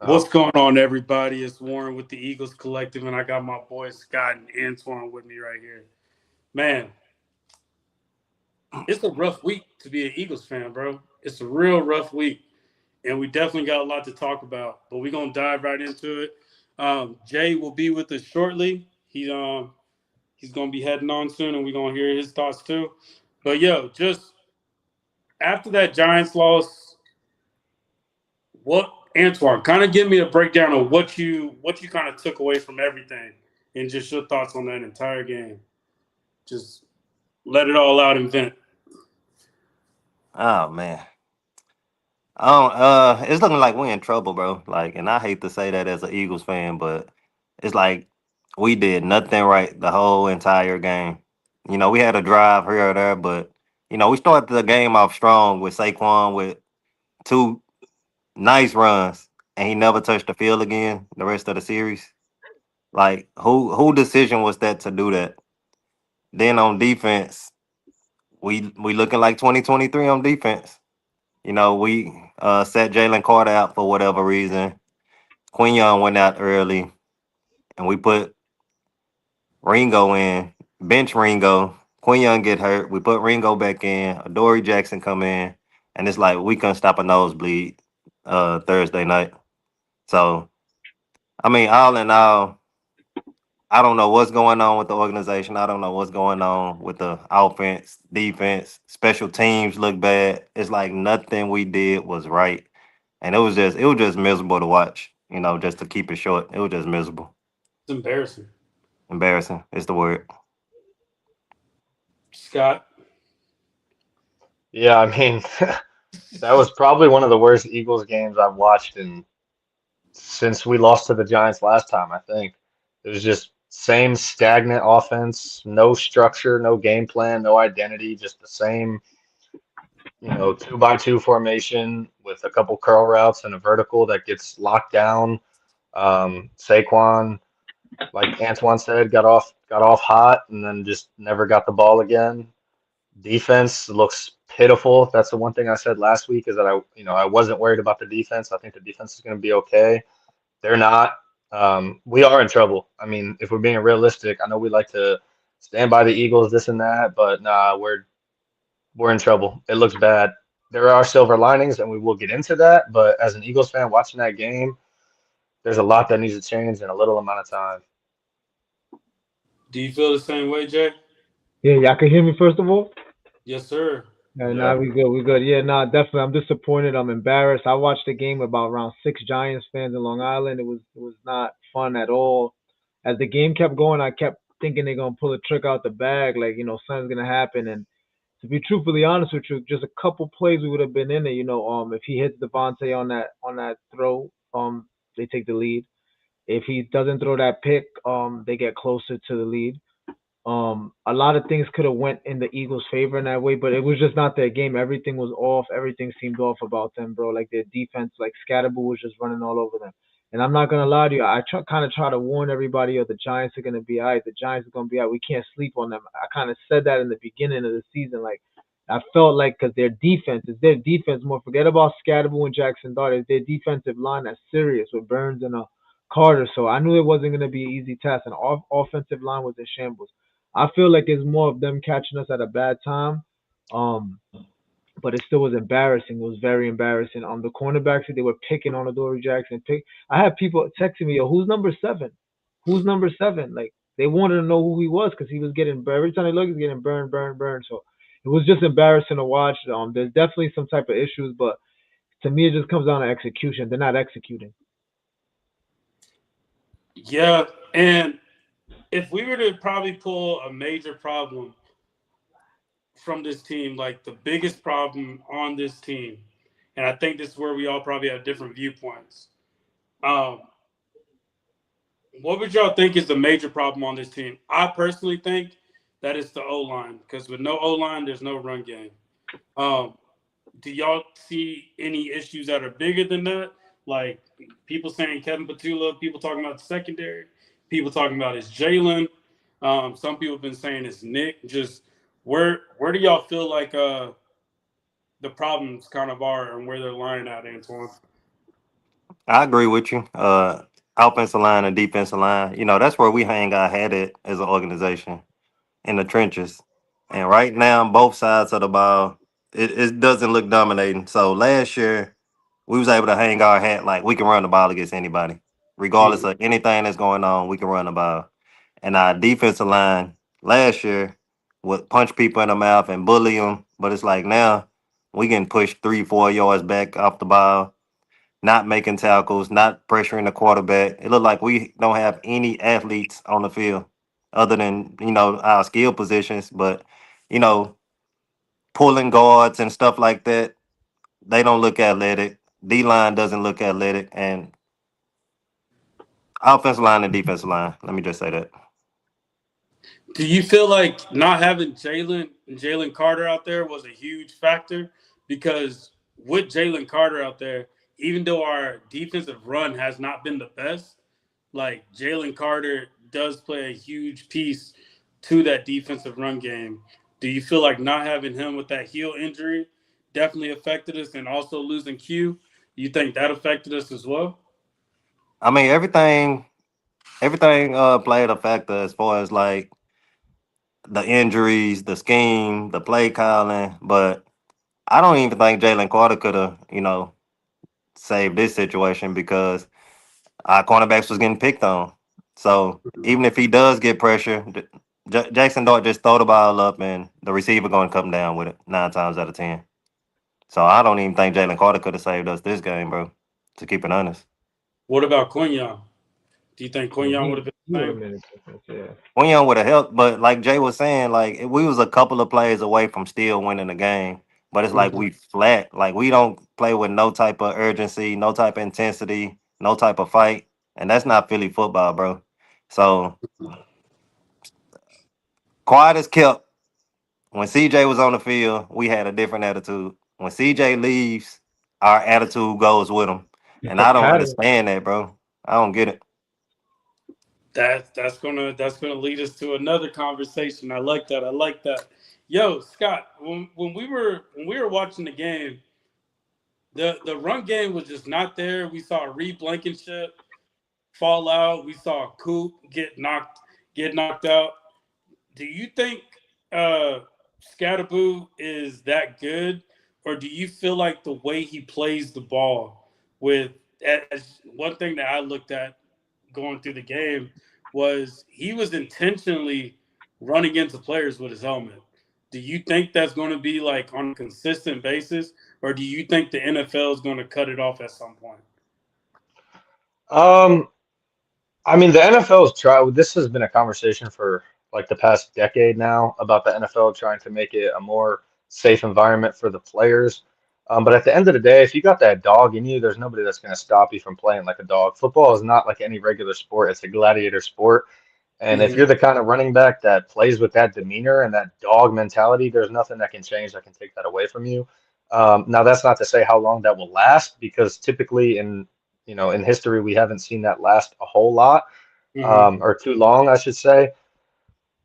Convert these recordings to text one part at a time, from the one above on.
What's going on, everybody? It's Warren with the Eagles Collective, and I got my boys Scott and Antoine with me right here. Man, it's a rough week to be an Eagles fan, bro. It's a real rough week, and we definitely got a lot to talk about. But we're gonna dive right into it. Jay will be with us shortly. He's gonna be heading on soon, and we're gonna hear his thoughts too. But yo, just after that Giants loss, what Antoine, kind of give me a breakdown of what you kind of took away from everything, and just your thoughts on that entire game. Just let it all out and vent. Oh man. It's looking like we're in trouble, bro. Like, and I hate to say that as an Eagles fan, but it's like we did nothing right the whole entire game. We had a drive here or there, but we started the game off strong with Saquon with two nice runs, and he never touched the field again the rest of the series. Like, who decision was that to do that? Then on defense, we looking like 2023 on defense. We set Jalen Carter out for whatever reason. Quinion went out early, and we put Ringo in, bench Ringo. Quinion get hurt. We put Ringo back in. Adoree Jackson come in, and it's like we couldn't stop a nosebleed Thursday night. So, I mean, all in all, I don't know what's going on with the organization. I don't know what's going on with the offense, defense, special teams look bad. It's like nothing we did was right. And it was just miserable to watch, just to keep it short. It was just miserable. It's embarrassing. Embarrassing is the word. Scott, Yeah, I mean, that was probably one of the worst Eagles games I've watched in since we lost to the Giants last time, I think. It was just same stagnant offense, no structure, no game plan, no identity, just the same, 2-by-2 formation with a couple curl routes and a vertical that gets locked down. Saquon, like Antoine said, got off hot and then just never got the ball again. Defense looks pitiful. That's the one thing I said last week is that I wasn't worried about the defense. I think the defense is going to be okay. They're not. We are in trouble. I mean, if we're being realistic, I know we like to stand by the Eagles, this and that, but nah, we're in trouble. It looks bad. There are silver linings, and we will get into that. But as an Eagles fan watching that game, there's a lot that needs to change in a little amount of time. do you feel the same way, Jay? Yeah, y'all can hear me first of all. Yes, sir. Yeah, Yeah. nah, we good, we good. Yeah, nah, definitely. I'm disappointed. I'm embarrassed. I watched the game with about around six Giants fans in Long Island. It was not fun at all. As the game kept going, I kept thinking they're gonna pull a trick out the bag, like something's gonna happen. And to be truthfully honest with you, just a couple plays we would have been in it. If he hits Devontae on that throw, they take the lead. If he doesn't throw that pick, they get closer to the lead. A lot of things could have went in the Eagles' favor in that way, but it was just not their game. Everything was off. Everything seemed off about them, bro. Like their defense, like Scatterboo was just running all over them. And I'm not gonna lie to you, kind of try to warn everybody, the Giants are gonna be alright. The Giants are gonna be alright. We can't sleep on them. I kind of said that in the beginning of the season, like. I felt like because their defense is their defense more. Forget about Scatterboo and Jackson Dart. It's their defensive line that's serious with Burns and Carter. So I knew it wasn't going to be an easy task. And offensive line was in shambles. I feel like it's more of them catching us at a bad time. Um, but it still was embarrassing. It was very embarrassing. The cornerbacks they were picking on Adoree Jackson. I had people texting me, "Yo, who's number seven? Who's number seven?" Like they wanted to know who he was because he was getting burned. Every time they look, he's getting burned, burned, burned. So it was just embarrassing to watch. There's definitely some type of issues, but to me, it just comes down to execution. They're not executing. Yeah, and if we were to probably pull a major problem from this team, like the biggest problem on this team, and I think this is where we all probably have different viewpoints. Um, what would y'all think is the major problem on this team? I personally think that it's the O line because with no O line, there's no run game. Um, do y'all see any issues that are bigger than that? Like people saying Kevin Patula, people talking about the secondary, people talking about it's Jalen. Some people have been saying it's Nick. Just where do y'all feel like the problems kind of are and where they're lying at, Antoine? I agree with you. Offensive line and defensive line, that's where we hang our hat at as an organization in the trenches. And right now, both sides of the ball, it doesn't look dominating. So last year, we was able to hang our hat like we can run the ball against anybody, regardless Mhm. of anything that's going on. We can run the ball. And our defensive line last year would punch people in the mouth and bully them, but it's like now we can push 3, 4 yards back off the ball, not making tackles, not pressuring the quarterback. It looked like we don't have any athletes on the field other than, our skill positions, but, you know, pulling guards and stuff like that, they don't look athletic. D line doesn't look athletic, and offensive line and defensive line. Let me just say that. Do you feel like not having Jalen Carter out there was a huge factor? Because with Jalen Carter out there, even though our defensive run has not been the best, like Jalen Carter does play a huge piece to that defensive run game. Do you feel like not having him with that heel injury definitely affected us, and also losing Q? You think that affected us as well? I mean, everything played a factor as far as like the injuries, the scheme, the play calling, but I don't even think Jalen Carter could have, saved this situation because our cornerbacks was getting picked on. So even if he does get pressure, Jackson Dart just throw the ball up and the receiver going to come down with it 9 times out of 10. So I don't even think Jalen Carter could have saved us this game, bro. To keep it honest, What about Quinion? Do you think Yeah, Quinion would have been he the would have same? made a difference. Yeah. Win would have helped, but like Jay was saying, like we was a couple of plays away from still winning the game. But it's like Mhm. we flat, like we don't play with no type of urgency, no type of intensity, no type of fight, and that's not Philly football, bro. So quiet as kept. When CJ was on the field, we had a different attitude. When CJ leaves, our attitude goes with him. It's And a I don't pattern. understand that, bro. I don't get it. That's gonna lead us to another conversation. I like that. I like that. Yo, Scott, when we were watching the game, the run game was just not there. We saw Reed Blankenship fall out. We saw Coop get knocked out. Do you think uh Scatterboo is that good, or do you feel like the way he plays the ball with as one thing that I looked at going through the game was he was intentionally running into players with his helmet. Do you think that's going to be like on a consistent basis, or do you think the NFL is going to cut it off at some point? Um, I mean, the NFL's try. This has been a conversation for like the past decade now about the NFL trying to make it a more safe environment for the players. But at the end of the day, if you got that dog in you, there's nobody that's going to stop you from playing like a dog. Football is not like any regular sport; it's a gladiator sport. And if Hmm. you're the kind of running back that plays with that demeanor and that dog mentality, there's nothing that can change that can take that away from you. Now, that's not to say how long that will last, because typically in history we haven't seen that last a whole lot, Hmm. or too long, I should say.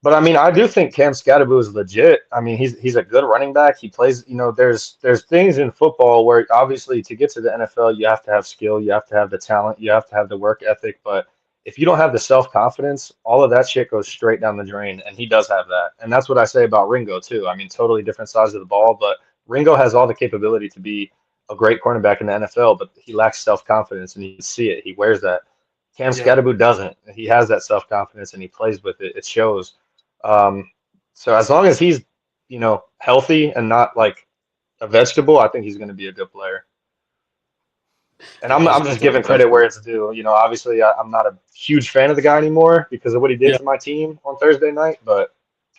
But I mean, I do think Cam Scatterboo is legit. I mean, he's a good running back. He plays, there's things in football where obviously to get to the NFL, you have to have skill, you have to have the talent, you have to have the work ethic. But if you don't have the self-confidence, all of that shit goes straight down the drain. And he does have that. And that's what I say about Ringo too. I mean, totally different sides of the ball, but Ringo has all the capability to be a great cornerback in the NFL, but he lacks self-confidence, and you can see it. He wears that. Cam Yeah. Scatterboo doesn't. He has that self-confidence and he plays with it. It shows. Um, so as long as he's, healthy and not like a vegetable, I think he's going to be a good player. And I'm That's I'm just cool. giving credit where it's due. Obviously I'm not a huge fan of the guy anymore because of what he did Yeah. to my team on Thursday night, but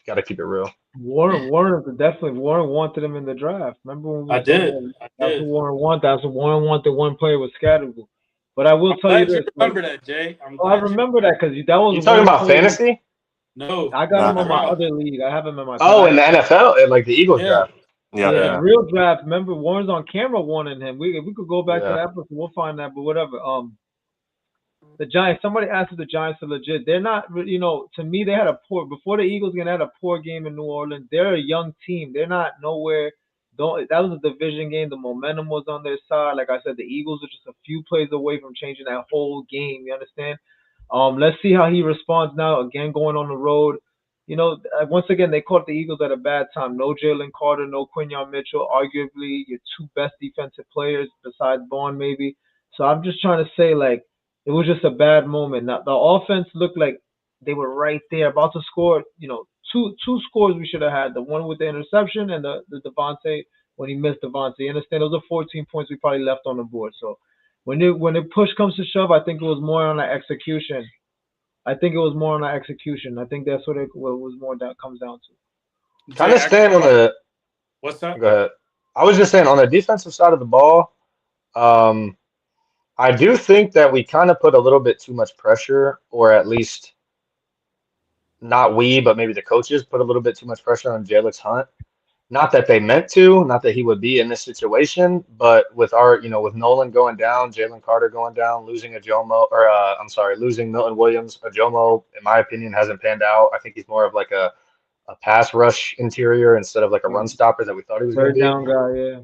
got to keep it real. Warren wanted him in the draft. Remember when we I were saying did. that? I That's what did. Warren wanted. That's what Warren wanted. One player was Scatterable. But I will I'm tell you glad you this, like, remember that, Jay. I'm oh, I glad you. remember that because that was You talking one about player. fantasy? No, I got in him the Nah. on my draft. other league. I have him in my because Oh, in the NFL, like the Eagles Yeah. draft. Yeah. yeah, Yeah. in Yeah, real draft. Remember Warren's on camera warning him. If we could go back to yeah. that episode, we'll find that. But whatever. The Giants. Somebody asked if the Giants are legit. They're not. To me, they had a poor before the Eagles game. They had a poor game in New Orleans. They're a young team. They're not nowhere. Don't that was a division game. The momentum was on their side. Like I said, the Eagles are just a few plays away from changing that whole game. You understand? Let's see how he responds now. Again, going on the road. Once again, they caught the Eagles at a bad time. No Jalen Carter, no Quinyon Mitchell. Arguably, your two best defensive players besides Vaughn, maybe. So I'm just trying to say, like, it was just a bad moment. Now, the offense looked like they were right there, about to score. Two scores we should have had. The one with the interception and the Devontae when he missed Devontae. You understand? Those are 14 points we probably left on the board. So when the push comes to shove, I think it was more on the execution. I think it was more on the execution. I think that's what was more that comes down to. Kind Jay, of staying on the. what's that? Go ahead. I was just saying on the defensive side of the ball. Um, I do think that we kind of put a little bit too much pressure, or at least not we, but maybe the coaches put a little bit too much pressure on Jalen Hunt. Not that they meant to, not that he would be in this situation, but with with Nolan going down, Jalen Carter going down, losing Ajomo, or I'm sorry, losing Milton Williams, Ajomo, in my opinion, hasn't panned out. I think he's more of like a pass rush interior instead of like a run stopper that we thought he was going to Third be. down guy, yeah.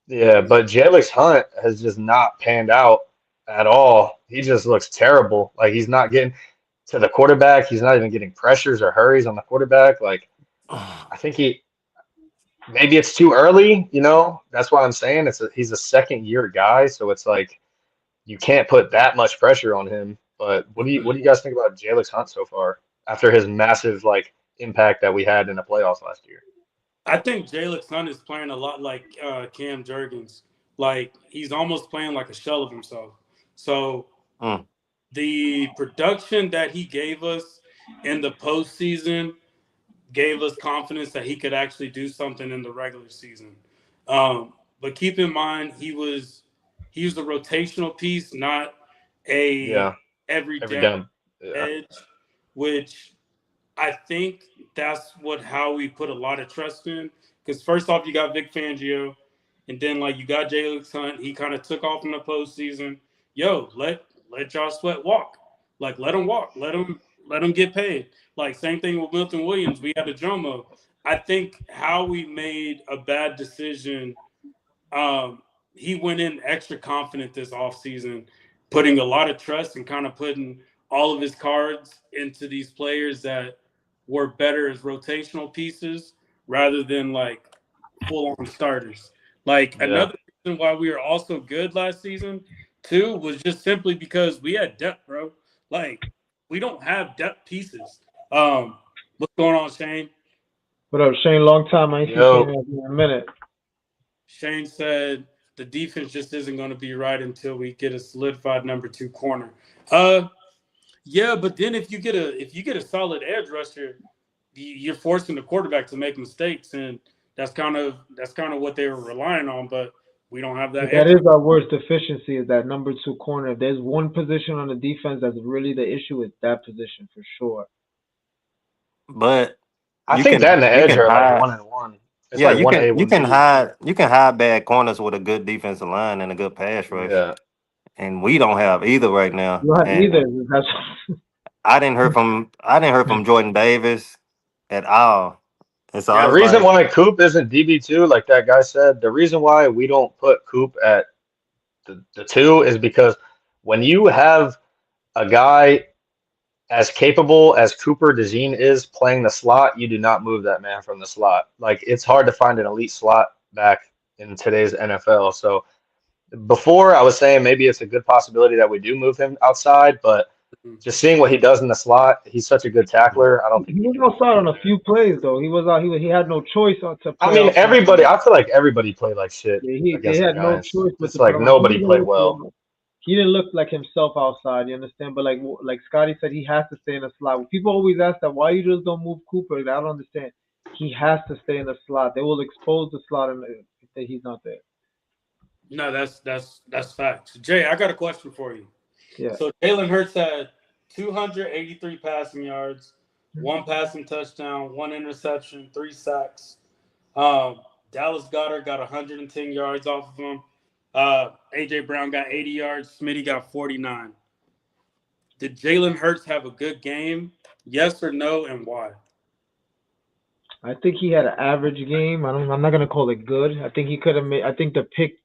Yeah, but Jalen Hunt has just not panned out at all. He just looks terrible. Like he's not getting to the quarterback. He's not even getting pressures or hurries on the quarterback. Like I think maybe it's too early. That's why I'm saying he's a second year guy, so it's like you can't put that much pressure on him. But what do you guys think about Jalen Hunt so far after his massive like impact that we had in the playoffs last year? I think Jalen Son is playing a lot like Cam Jurgens. Like he's almost playing like a shell of himself. So Mm. the production that he gave us in the postseason gave us confidence that he could actually do something in the regular season. But keep in mind, he was a rotational piece, not a Yeah, every every down down. Yeah, edge, which I think that's how we put a lot of trust in. Because first off, you got Vic Fangio, and then like you got Jalen Hunt. He kind of took off in the postseason. Yo, let Josh Sweat walk. Like let him walk. Let him get paid. Like same thing with Milton Williams. We had a Jomo. I think how we made a bad decision, he went in extra confident this offseason, putting a lot of trust and kind of putting all of his cards into these players that were better as rotational pieces rather than like full on starters. Like yeah, another reason why we were also good last season, too, was just simply because we had depth, bro. Like we don't have depth pieces. What's going on, Shane? What up, Shane? Long time. I ain't see Shane yo, in a minute. Shane said the defense just isn't going to be right until we get a solidified number two corner. Uh, yeah, but then if you get a solid edge rusher, you're forcing the quarterback to make mistakes, and that's kind of what they were relying on. But we don't have that But that edge is rusher. our worst deficiency is that number two corner. If there's one position on the defense that's really the issue, it's that position for sure. But I you think that can and the you edge can are like hide. 1 and 1. It's Yeah, like you one can A, you one can B. hide bad corners with a good defensive line and a good pass rush, Yeah, and we don't have either right now. You don't have either. And That's I didn't hear from Jordan Davis at all, and so yeah. I The was reason like, why Coop isn't DB2, like that guy said, the reason why we don't put Coop at the two is because when you have a guy as capable as Cooper DeJean is playing the slot, you do not move that man from the slot. Like it's hard to find an elite slot back in today's NFL. So before I was saying maybe it's a good possibility that we do move him outside, but just seeing what he does in the slot, he's such a good tackler. I don't think he he was can move outside on from a there. few plays though. He was out. He had no choice to I play mean, outside. I feel like everybody played like shit Yeah, they against the had no Giants. choice but It's to put like him out. nobody played well. He didn't look like himself outside. You understand? But like Scotty said, he has to stay in the slot. People always ask that why you just don't move Cooper. I don't understand. He has to stay in the slot. They will expose the slot if he's not there. No, that's facts. Jay, I got a question for you. Yeah. So Jalen Hurts had 283 passing yards, one passing touchdown, one interception, three sacks. Dallas Goddard got 110 yards off of him. AJ Brown got 80 yards. Smitty got 49. Did Jalen Hurts have a good game? Yes or no, and why? I think he had an average game. I'm not gonna call it good. I think he could have made. I think the picks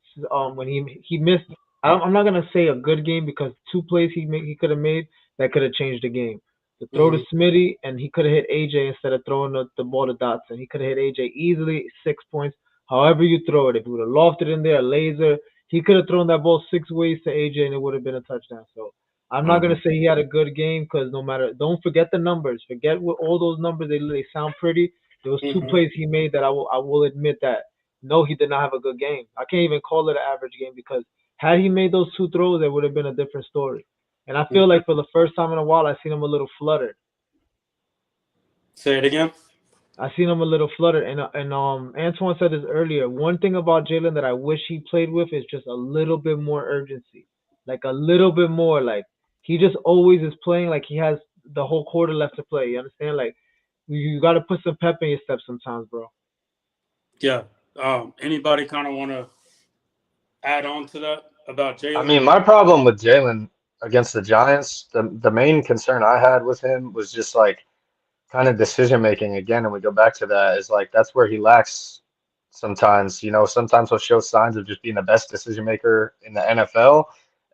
when he missed. I'm not gonna say a good game because two plays he could have made that could have changed the game. The throw to Hmm. Smitty and he could have hit AJ instead of throwing the ball to Dotson. He could have hit AJ easily 6 points. However you throw it, if you would have lofted in there a laser, he could have thrown that ball 6 ways to AJ and it would have been a touchdown. So I'm not gonna Mhm. say he had a good game because no matter, don't forget the numbers. Forget what all those numbers. They sound pretty. There was two Hmm. plays he made that I will admit that no, he did not have a good game. I can't even call it an average game because had he made those two throws, it would have been a different story. And I feel like for the first time in a while, I seen him a little fluttered. Say it again. I seen him a little fluttered, and Antoine said this earlier. One thing about Jalen that I wish he played with is just a little bit more urgency, like a little bit more. Like he just always is playing like he has the whole quarter left to play. You understand? Like you got to put some pep in your step sometimes, bro. Yeah. Anybody kind of want to add on to that about I Jalen? mean, my problem with Jalen against the Giants, the main concern I had with him was just like kind of decision making again, and we go back to that is like that's where he lacks sometimes. Sometimes he'll show signs of just being the best decision maker in the NFL.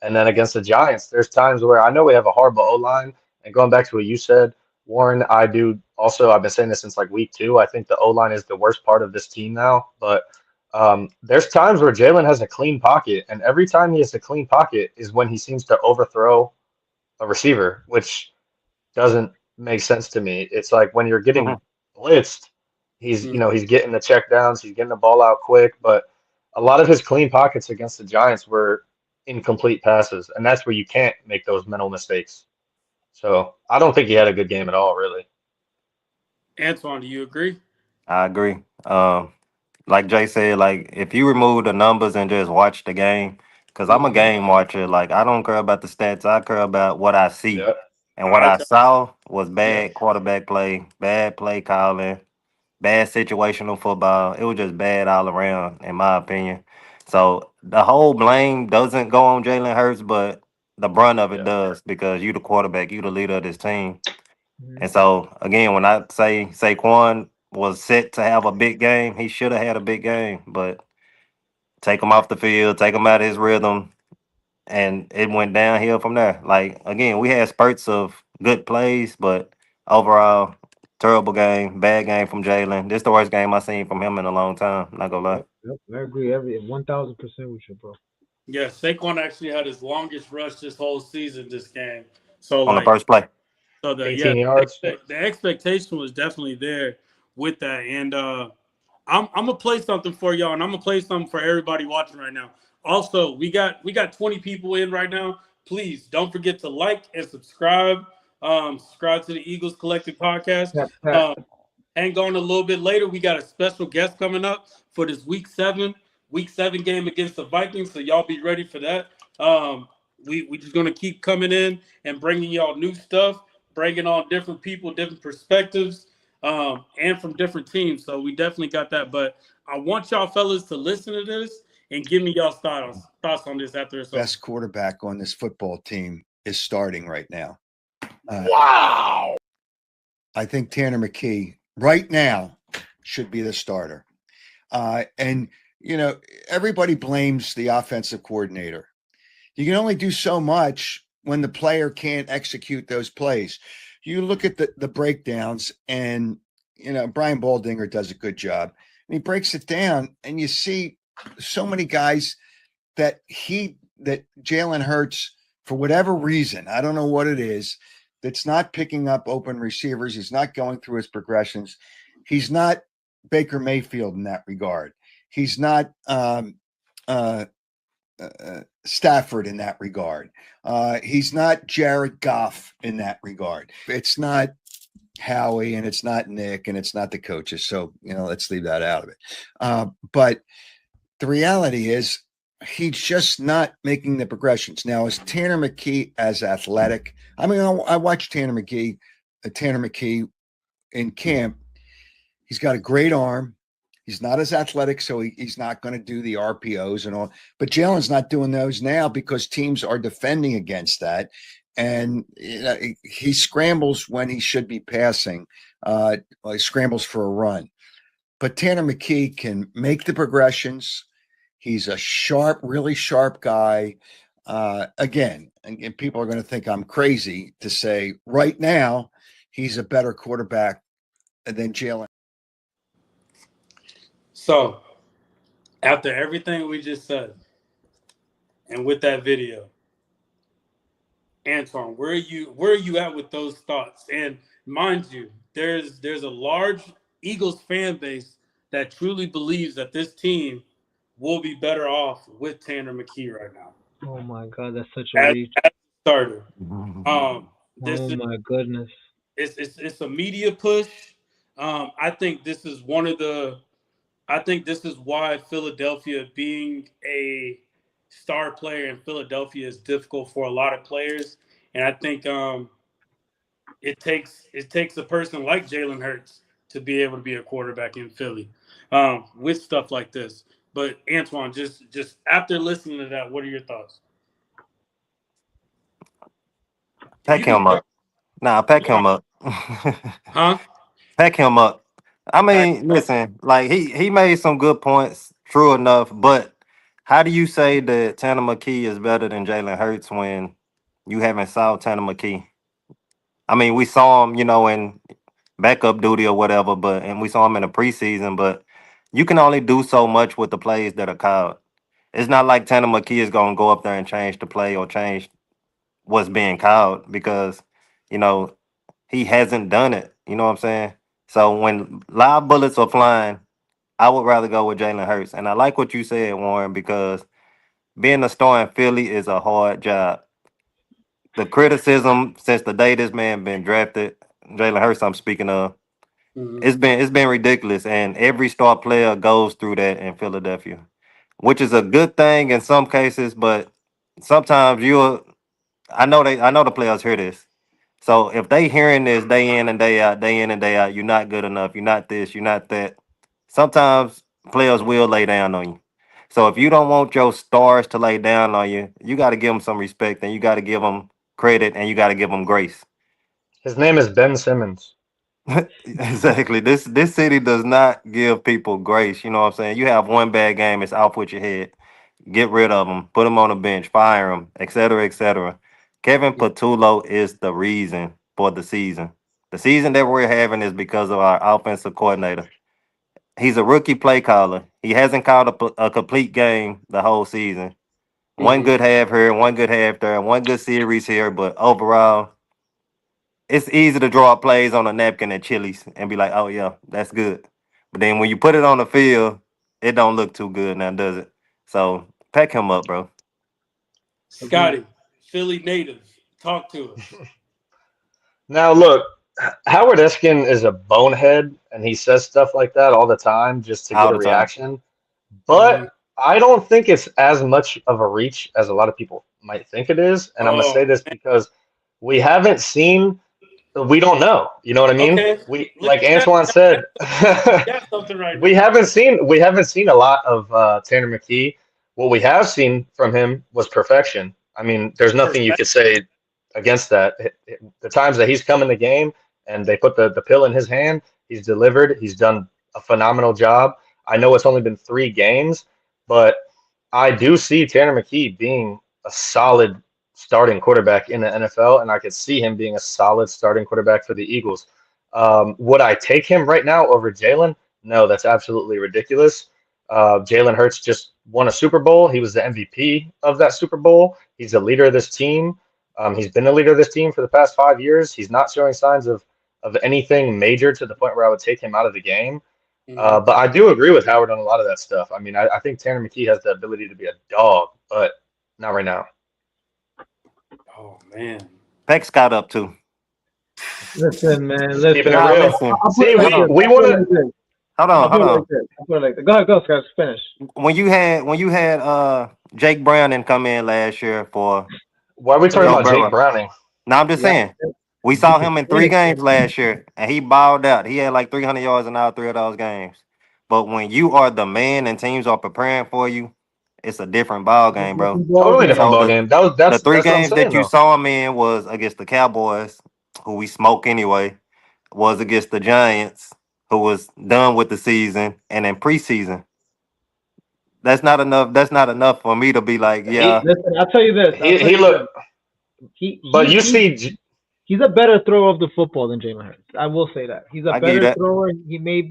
And then against the Giants, there's times where I know we have a horrible O line. And going back to what you said, Warren, I do also, I've been saying this since like week two. I think the O line is the worst part of this team now. But there's times where Jalen has a clean pocket, and every time he has a clean pocket is when he seems to overthrow a receiver, which doesn't make sense to me. It's like when you're getting Mhm. blitzed, he's Mm. he's getting the check downs, he's getting the ball out quick, but a lot of his clean pockets against the Giants were incomplete passes, and that's where you can't make those mental mistakes. So I don't think he had a good game at all, really. Antoine, do you agree? I agree. Like Jay said, like if you remove the numbers and just watch the game, because I'm a Hmm. game watcher. Like I don't care about the stats. I care about what I see. Yeah, And what I Okay. saw was Yeah. bad quarterback play, bad play calling, bad situational football. It was just bad all around, in my opinion. So the whole blame doesn't go on Jalen Hurts, but the brunt of it yeah. does because you the quarterback, you the leader of this team. Mhm. And so again, when I say Saquon was set to have a big game, he should have had a big game, but take him off the field, take him out of his rhythm, and it went downhill from there. Like again, we had spurts of good plays, but overall, terrible game, bad game from Jalen. This the worst game I've seen from him in a long time. Not gonna lie. Yep, yep. I agree every 1,000% with you, bro. Yeah. Saquon actually had his longest rush this whole season. This game. So On the like, first play. so the yeah, 18 yards. the expectation was definitely there with that, and I'm gonna play something for y'all, and I'm gonna play something for everybody watching right now. Also, we got 20 people in right now. Please don't forget to like and subscribe. Subscribe to the Eagles Collective Podcast. Tap, tap. Um, Hang on a little bit later. We got a special guest coming up for this week 7 game against the Vikings. So y'all be ready for that. We just gonna keep coming in and bringing y'all new stuff, bringing on different people, different perspectives, and from different teams. So we definitely got that. But I want y'all fellas to listen to this and give me y'all thoughts on this after it's over. Best quarterback on this football team is starting right now. Wow. I think Tanner McKee right now should be the starter. And everybody blames the offensive coordinator. You can only do so much when the player can't execute those plays. You look at the breakdowns, and Brian Baldinger does a good job, and he breaks it down, and you see so many guys that Jalen Hurts, for whatever reason, I don't know what it is, that's not picking up open receivers. He's not going through his progressions. He's not Baker Mayfield in that regard. He's not Stafford in that regard. He's not Jared Goff in that regard. It's not Howie, and it's not Nick, and it's not the coaches. So, let's leave that out of it. But the reality is he's just not making the progressions. Now, is Tanner McKee as athletic? I mean, I watched Tanner McKee in camp. He's got a great arm. He's not as athletic, so he's not going to do the RPOs and all. But Jalen's not doing those now because teams are defending against that. and he scrambles when he should be passing. He scrambles for a run. But Tanner McKee can make the progressions. He's a sharp, really sharp guy. Again, and people are going to think I'm crazy to say right now he's a better quarterback than Jalen. So after everything we just said, and with that video, Antoine, where are you at with those thoughts? And mind you, there's a large Eagles fan base that truly believes that this team will be better off with Tanner McKee right now Oh my God, that's such a as, reach. as a starter. This Oh is my goodness. it's a media push. I think this is one of the. I think this is why Philadelphia, being a star player in Philadelphia, is difficult for a lot of players. And I think it takes a person like Jalen Hurts to be able to be a quarterback in Philly with stuff like this. But Antoine, just after listening to that, what are your thoughts? Pack You can him start. up. Nah, pack Hold on. him up. Huh? Pack him up. I Pack. mean, listen, like he made some good points, true enough, but how do you say that Tanner McKee is better than Jalen Hurts when you haven't saw Tanner McKee? I mean, we saw him, in backup duty or whatever, and we saw him in the preseason, but you can only do so much with the plays that are called. It's not like Tanner McKee is gonna go up there and change the play or change what's being called because, you know, he hasn't done it. You know what I'm saying? So when live bullets are flying, I would rather go with Jalen Hurts. And I like what you said, Warren, because being a star in Philly is a hard job. The criticism since the day this man been drafted, Jalen Hurts, I'm speaking of, Mhm. it's been ridiculous. And every star player goes through that in Philadelphia, which is a good thing in some cases, but sometimes I know the players hear this. So if they hearing this day in and day out, day in and day out, you're not good enough, you're not this, you're not that. Sometimes players will lay down on you. So if you don't want your stars to lay down on you, you got to give them some respect and you got to give them credit and you got to give them grace. His name is Ben Simmons. Exactly. This city does not give people grace. You know what I'm saying? You have one bad game, it's off with your head. Get rid of him, put him on the bench, fire him, etc., etc. Kevin Yeah. Patullo is the reason for the season. The season that we're having is because of our offensive coordinator. He's a rookie play caller. He hasn't called a complete game the whole season. One Mhm. good half here, one good half there, one good series here, but overall, it's easy to draw up plays on a napkin at Chili's and be like, "Oh yeah, that's good." But then when you put it on the field, it don't look too good now, does it? So pack him up, bro. Agreed. Scotty, Philly native, talk to us. Now, look, Howard Eskin is a bonehead, and he says stuff like that all the time just to All get a the time. reaction. But Hmm. I don't think it's as much of a reach as a lot of people might think it is. And I'm gonna say Oh this man. because we haven't seen, we don't know. You know what I mean? Okay. We, Look like at that. Antoine said, Got something right we now. haven't seen we haven't seen a lot of Tanner McKee. What we have seen from him was perfection. I mean, there's nothing you Perfect. could say against that. The times that he's come in the game and they put the pill in his hand, he's delivered. He's done a phenomenal job. I know it's only been 3 games, but I do see Tanner McKee being a solid starting quarterback in the NFL, and I could see him being a solid starting quarterback for the Eagles. Would I take him right now over Jalen? No, that's absolutely ridiculous. Jalen Hurts just won a Super Bowl. He was the MVP of that Super Bowl. He's the leader of this team. He's been the leader of this team for the past 5 years. He's not showing signs of anything major to the point where I would take him out of the game. Hmm. But I do agree with Howard on a lot of that stuff. I mean, I think Tanner McKee has the ability to be a dog, but not right now. Oh man. Pack Scott up too. Listen, man, Just keeping it listen. Nah, real. listen. I'll put See, it like Hold we this. on. we I'll put want it to. like this. Hold I'll on. Hold put it on. like this. I'll put it like this. Go, Scott. Finish. When you had Jake Browning come in last year for Why are we talking Finish. Joe about Jake Burrow. Browning? Now I'm just You got saying. to We You saw can him in three finish. games last year, and he balled out. He had like 300 yards in all three of those games. But when you are the man and teams are preparing for you, it's a different ball game, bro. Totally different So ball game. the three That's what I'm games saying that you though. saw him in was against the Cowboys, who we smoke anyway, was against the Giants, who was done with the season, and in preseason. That's not enough. That's not enough for me to be like, He yeah, Listen, I'll tell you this. I'll tell he you look, this. He but he you he see, he's a better thrower of the football than Jalen Hurts. I will say that. He's a I get better that. thrower. He may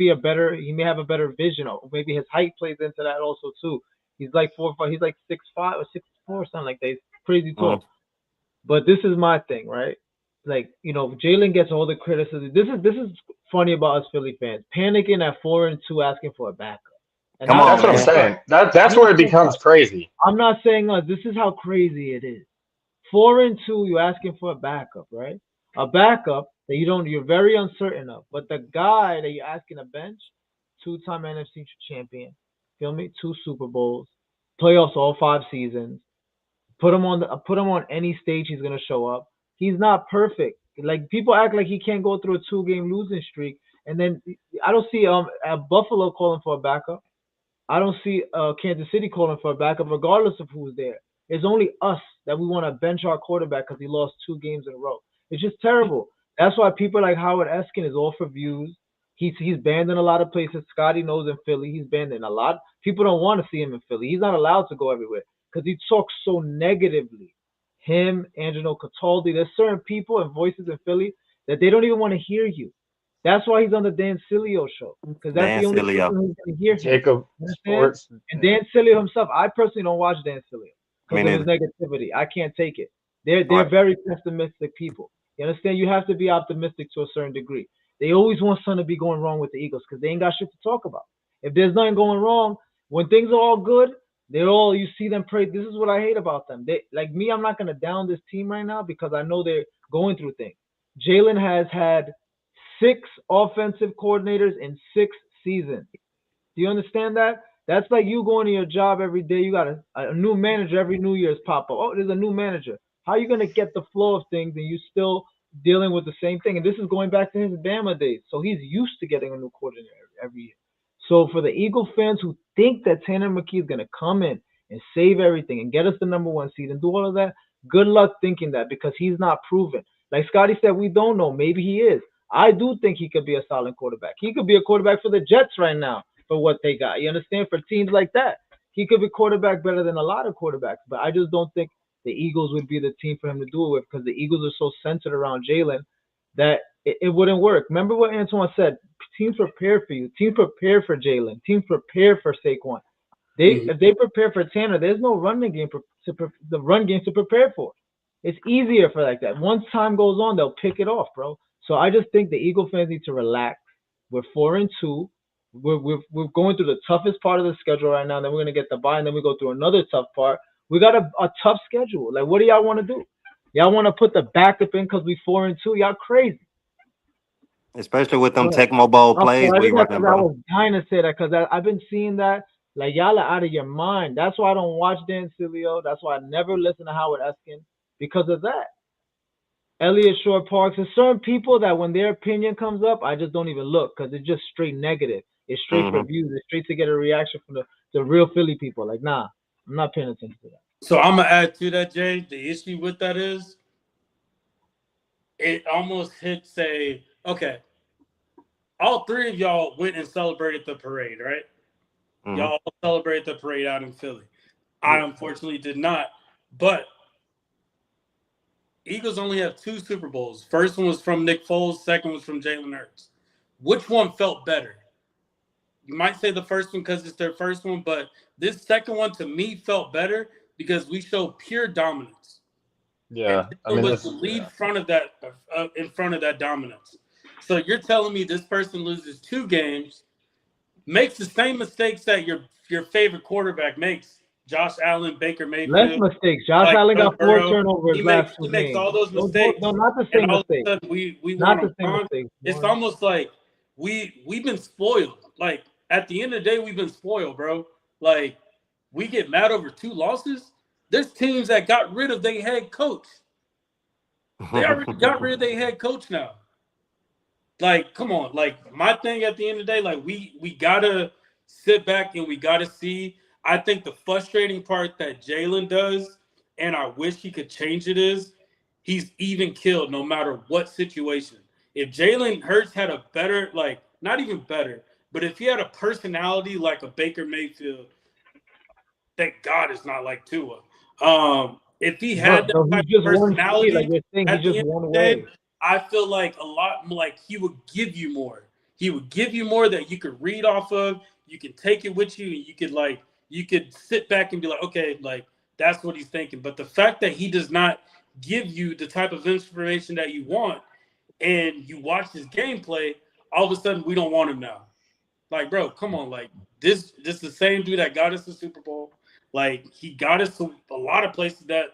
have a better vision, or maybe his height plays into that also too. He's like 4'5", he's like 6'5" or 6'4", something like that. He's crazy Mm, tall. But this is my thing, right? Like, Jalen gets all the criticism. This is funny about us Philly fans. Panicking at 4-2 asking for a backup. And come not that's on, what I'm saying man. us. saying. I'm That's not where it saying us. becomes crazy. I'm not saying us. This is how crazy it is. 4-2, you're asking for a backup, right? A backup that you're very uncertain of. But the guy that you're asking to bench, two-time NFC champion, feel me? 2 Super Bowls, playoffs all 5 seasons. Put him on any stage, he's gonna show up. He's not perfect. Like people act like he can't go through a 2-game losing streak, and then I don't see Buffalo calling for a backup. I don't see Kansas City calling for a backup, regardless of who's there. It's only us that we want to bench our quarterback because he lost 2 games in a row. It's just terrible. That's why people like Howard Eskin is all for views. He's banned in a lot of places. Scotty knows in Philly, he's banned in a lot. People don't want to see him in Philly. He's not allowed to go everywhere because he talks so negatively. Him, Angelo Cataldi, there's certain people and voices in Philly that they don't even want to hear you. That's why he's on the Dan Sileo show because that's Dan the only Sileo. person who's going to hear him. Jacob You understand? Sports. And Dan Sileo himself, I personally don't watch Dan Sileo Me because of his neither. negativity. I can't take it. They're Right. very pessimistic people. You understand? You have to be optimistic to a certain degree. They always want something to be going wrong with the Eagles because they ain't got shit to talk about. If there's nothing going wrong, when things are all good, you see them pray. This is what I hate about them. They like me. I'm not gonna down this team right now because I know they're going through things. Jalen has had 6 offensive coordinators in 6 seasons. Do you understand that? That's like you going to your job every day. You got a new manager every New Year's pop up. Oh, there's a new manager. How are you going to get the flow of things and you still dealing with the same thing? And this is going back to his Bama days. So he's used to getting a new coordinator every year. So for the Eagle fans who think that Tanner McKee is going to come in and save everything and get us the number 1 seed and do all of that, good luck thinking that because he's not proven. Like Scotty said, we don't know. Maybe he is. I do think he could be a solid quarterback. He could be a quarterback for the Jets right now for what they got. You understand? For teams like that, he could be quarterback better than a lot of quarterbacks. But I just don't think the Eagles would be the team for him to do it with because the Eagles are so centered around Jalen that it wouldn't work. Remember what Antoine said? Teams prepare for you. Teams prepare for Jalen. Teams prepare for Saquon. Mhm. If they prepare for Tanner, there's no running game the run game to prepare for. It's easier for like that. Once time goes on, they'll pick it off, bro. So I just think the Eagle fans need to relax. We're 4-2. We're going through the toughest part of the schedule right now. Then we're gonna get the bye, and then we go through another tough part. We got a tough schedule. Like, what do y'all want to do? Y'all want to put the backup in because we 4-2? Y'all crazy. Especially with them Go ahead. Tecmo Bowl I'm plays sorry, we because running, I bro. was dying to say that because I've been seeing that. Like, y'all are out of your mind. That's why I don't watch Dan Sileo. That's why I never listen to Howard Eskin because of that. Elliott Shore Parks. There's certain people that when their opinion comes up, I just don't even look because it's just straight negative. It's straight for Hmm. views. It's straight to get a reaction from the real Philly people. Like, nah, I'm not paying attention to that. So I'm gonna add to that, Jay. The issue with that is it almost hits a okay. All three of y'all went and celebrated the parade, right? Hmm. Y'all celebrated the parade out in Philly. I Yeah. unfortunately did not. But Eagles only have 2 Super Bowls. First one was from Nick Foles. Second was from Jalen Hurts. Which one felt better? You might say the first one because it's their first one, but this second one to me felt better because we showed pure dominance, and Yeah, I Jalen mean was the this. lead Yeah, front of that in front of that dominance. So you're telling me this person loses 2 games, makes the same mistakes that your favorite quarterback makes, Josh Allen, Baker Less Mayfield, mistakes. Josh like Allen Joe got 4 Burrow. turnovers last two He makes games. all those No, mistakes, not the and same all of mistake. a sudden we Not want the him same gone. mistake. It's One. almost like we've been spoiled. Like at the end of the day, we've been spoiled, bro. Like we get mad over 2 losses. There's teams that got rid of their head coach. They already got rid of their head coach now. Like, come on. Like my thing at the end of the day, like we gotta sit back and we gotta see. I think the frustrating part that Jalen does, and I wish he could change it, is he's even killed no matter what situation. If Jalen Hurts had a better, like, not even better, but if he had a personality like a Baker Mayfield, thank God it's not like Tua. If he had that Bro, type he's of just one speed, like personality you're saying. He's at the just end one of the day, way. I feel like a lot like he would give you more. He would give you more that you could read off of. You can take it with you, and you could sit back and be like, okay, like that's what he's thinking. But the fact that he does not give you the type of information that you want, and you watch his gameplay, all of a sudden we don't want him now. Like, bro, come on. Like, this the same dude that got us the Super Bowl. Like, he got us to a lot of places that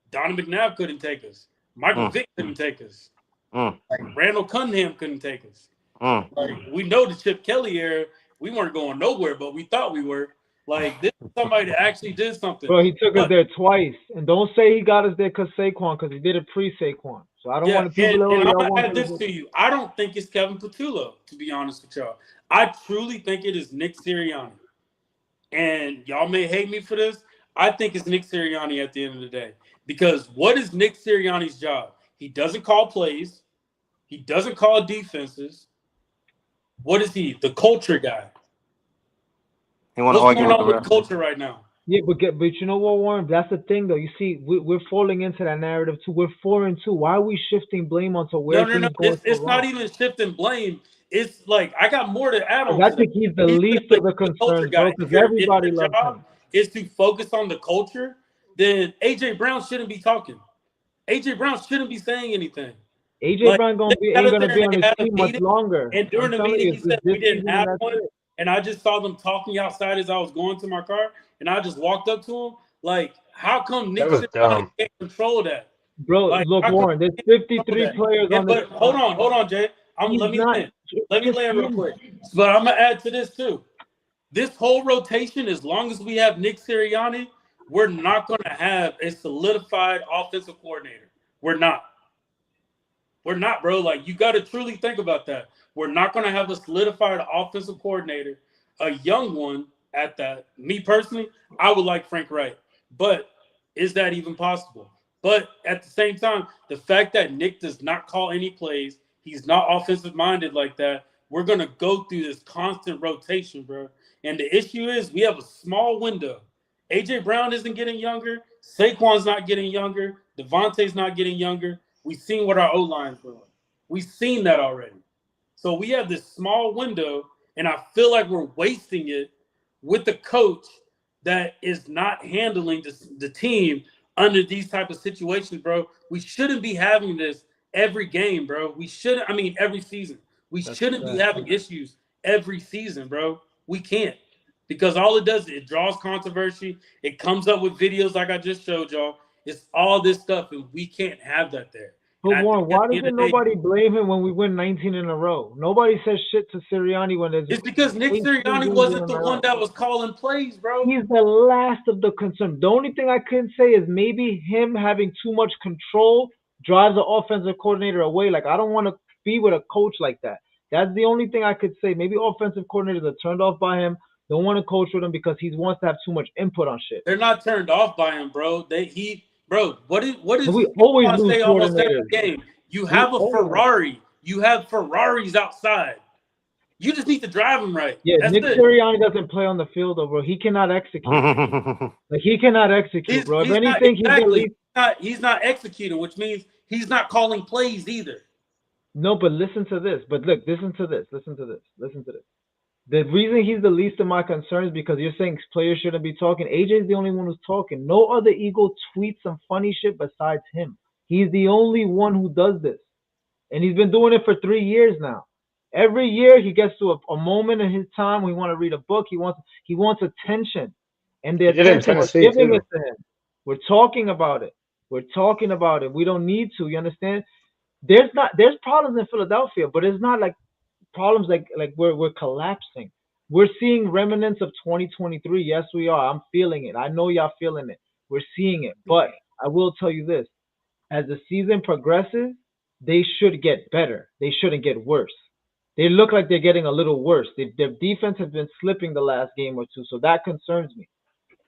Donovan McNabb couldn't take us. Michael Mm, Vick couldn't take us. mm, Like, Randall Cunningham couldn't take us. mm. Like, we know the Chip Kelly era, we weren't going nowhere, but we thought we were. Like, this is somebody that actually did something. Bro, he took us But there twice. And don't say he got us there because Saquon, because he did it pre-Saquon. So I don't yeah, want people to, oh, and I'm y'all gonna want add to this to you. I don't think it's Kevin Patullo, to be honest with y'all. I truly think it is Nick Sirianni. And y'all may hate me for this. I think it's Nick Sirianni at the end of the day. Because what is Nick Sirianni's job? He doesn't call plays. He doesn't call defenses. What is he? The culture guy. He want to What's argue going with the on with ref. the culture right now? Yeah, but you know what, Warren? That's the thing, though. You see, we're falling into that narrative too. We're 4-2. Why are we shifting blame onto No, where no, no. things going so It's not wrong? even shifting blame. It's like I got more to add on Because I to that. think he's the He's least the, of the he's the culture concerns, bro. guy. Because If everybody your loves job him. is to focus on the culture, then AJ Brown shouldn't be talking. AJ Brown shouldn't be saying anything. AJ Like Brown they got ain't up gonna there be and on they his had a team much meeting, longer. and during I'm the telling meeting you, he it's said just this we didn't season and have that's one, it. and I just saw them talking outside as I was going to my car, and I just walked up to him like, how come That Nick was Sirianni dumb. can't control that? Bro, Like look, how come Warren, there's he can't control 53 that? players And on this. but hold on, Jay. He's Let me not. land. Let me Just land real him. quick. But I'm gonna add to this too. This whole rotation, as long as we have Nick Sirianni, we're not gonna have a solidified offensive coordinator. We're not. We're not, bro. Like you got to truly think about that. We're not going to have a solidified offensive coordinator, a young one at that. Me personally, I would like Frank Wright, but is that even possible? But at the same time, the fact that Nick does not call any plays, he's not offensive minded like that. We're going to go through this constant rotation, bro. And the issue is we have a small window. AJ Brown isn't getting younger. Saquon's not getting younger. Devontae's not getting younger. We've seen what our O line's doing. We've seen that already. So we have this small window, and I feel like we're wasting it with the coach that is not handling the team under these type of situations, bro. We shouldn't be having this every game, bro. We shouldn't. I mean, every season. We That's shouldn't be that. having issues every season, bro. We can't because all it does is it draws controversy. It comes up with videos like I just showed y'all. It's all this stuff, and we can't have that there. And But I think Warren, at why the end of doesn't the day, nobody blame him when we win 19 in a row? Nobody says shit to Sirianni when there's it's because Nick 18 Sirianni games in wasn't a the one row. that was calling plays, bro. He's the last of the concern. The only thing I can say is maybe him having too much control drives the offensive coordinator away. Like I don't want to be with a coach like that. That's the only thing I could say. Maybe offensive coordinators are turned off by him. Don't want to coach with him because he wants to have too much input on shit. They're not turned off by him, bro. Bro. What But is we always I lose say almost every coordinators. game? You We have a always. Ferrari. You have Ferraris outside. You just need to drive them right. Yeah, That's Nick it. Sirianni doesn't play on the field, though, bro. He cannot execute. Like he cannot execute, bro. If He's not anything, he's the exactly. least. He's not executing, which means he's not calling plays either. No, but listen to this. But look, listen to this. Listen to this. Listen to this. The reason he's the least of my concerns because you're saying players shouldn't be talking. AJ's the only one who's talking. No other Eagle tweets some funny shit besides him. He's the only one who does this, and he's been doing it for 3 years now. Every year he gets to a moment in his time when he want to read a book. He wants attention, and the He did it in attention we're Tennessee giving too. it to him. We're talking about it. We're talking about it. We don't need to. You understand? There's problems in Philadelphia, but it's not like problems like we're collapsing. We're seeing remnants of 2023. Yes, we are. I'm feeling it. I know y'all feeling it. We're seeing it. But I will tell you this: as the season progresses, they should get better. They shouldn't get worse. They look like they're getting a little worse. Their defense has been slipping the last game or two, so that concerns me.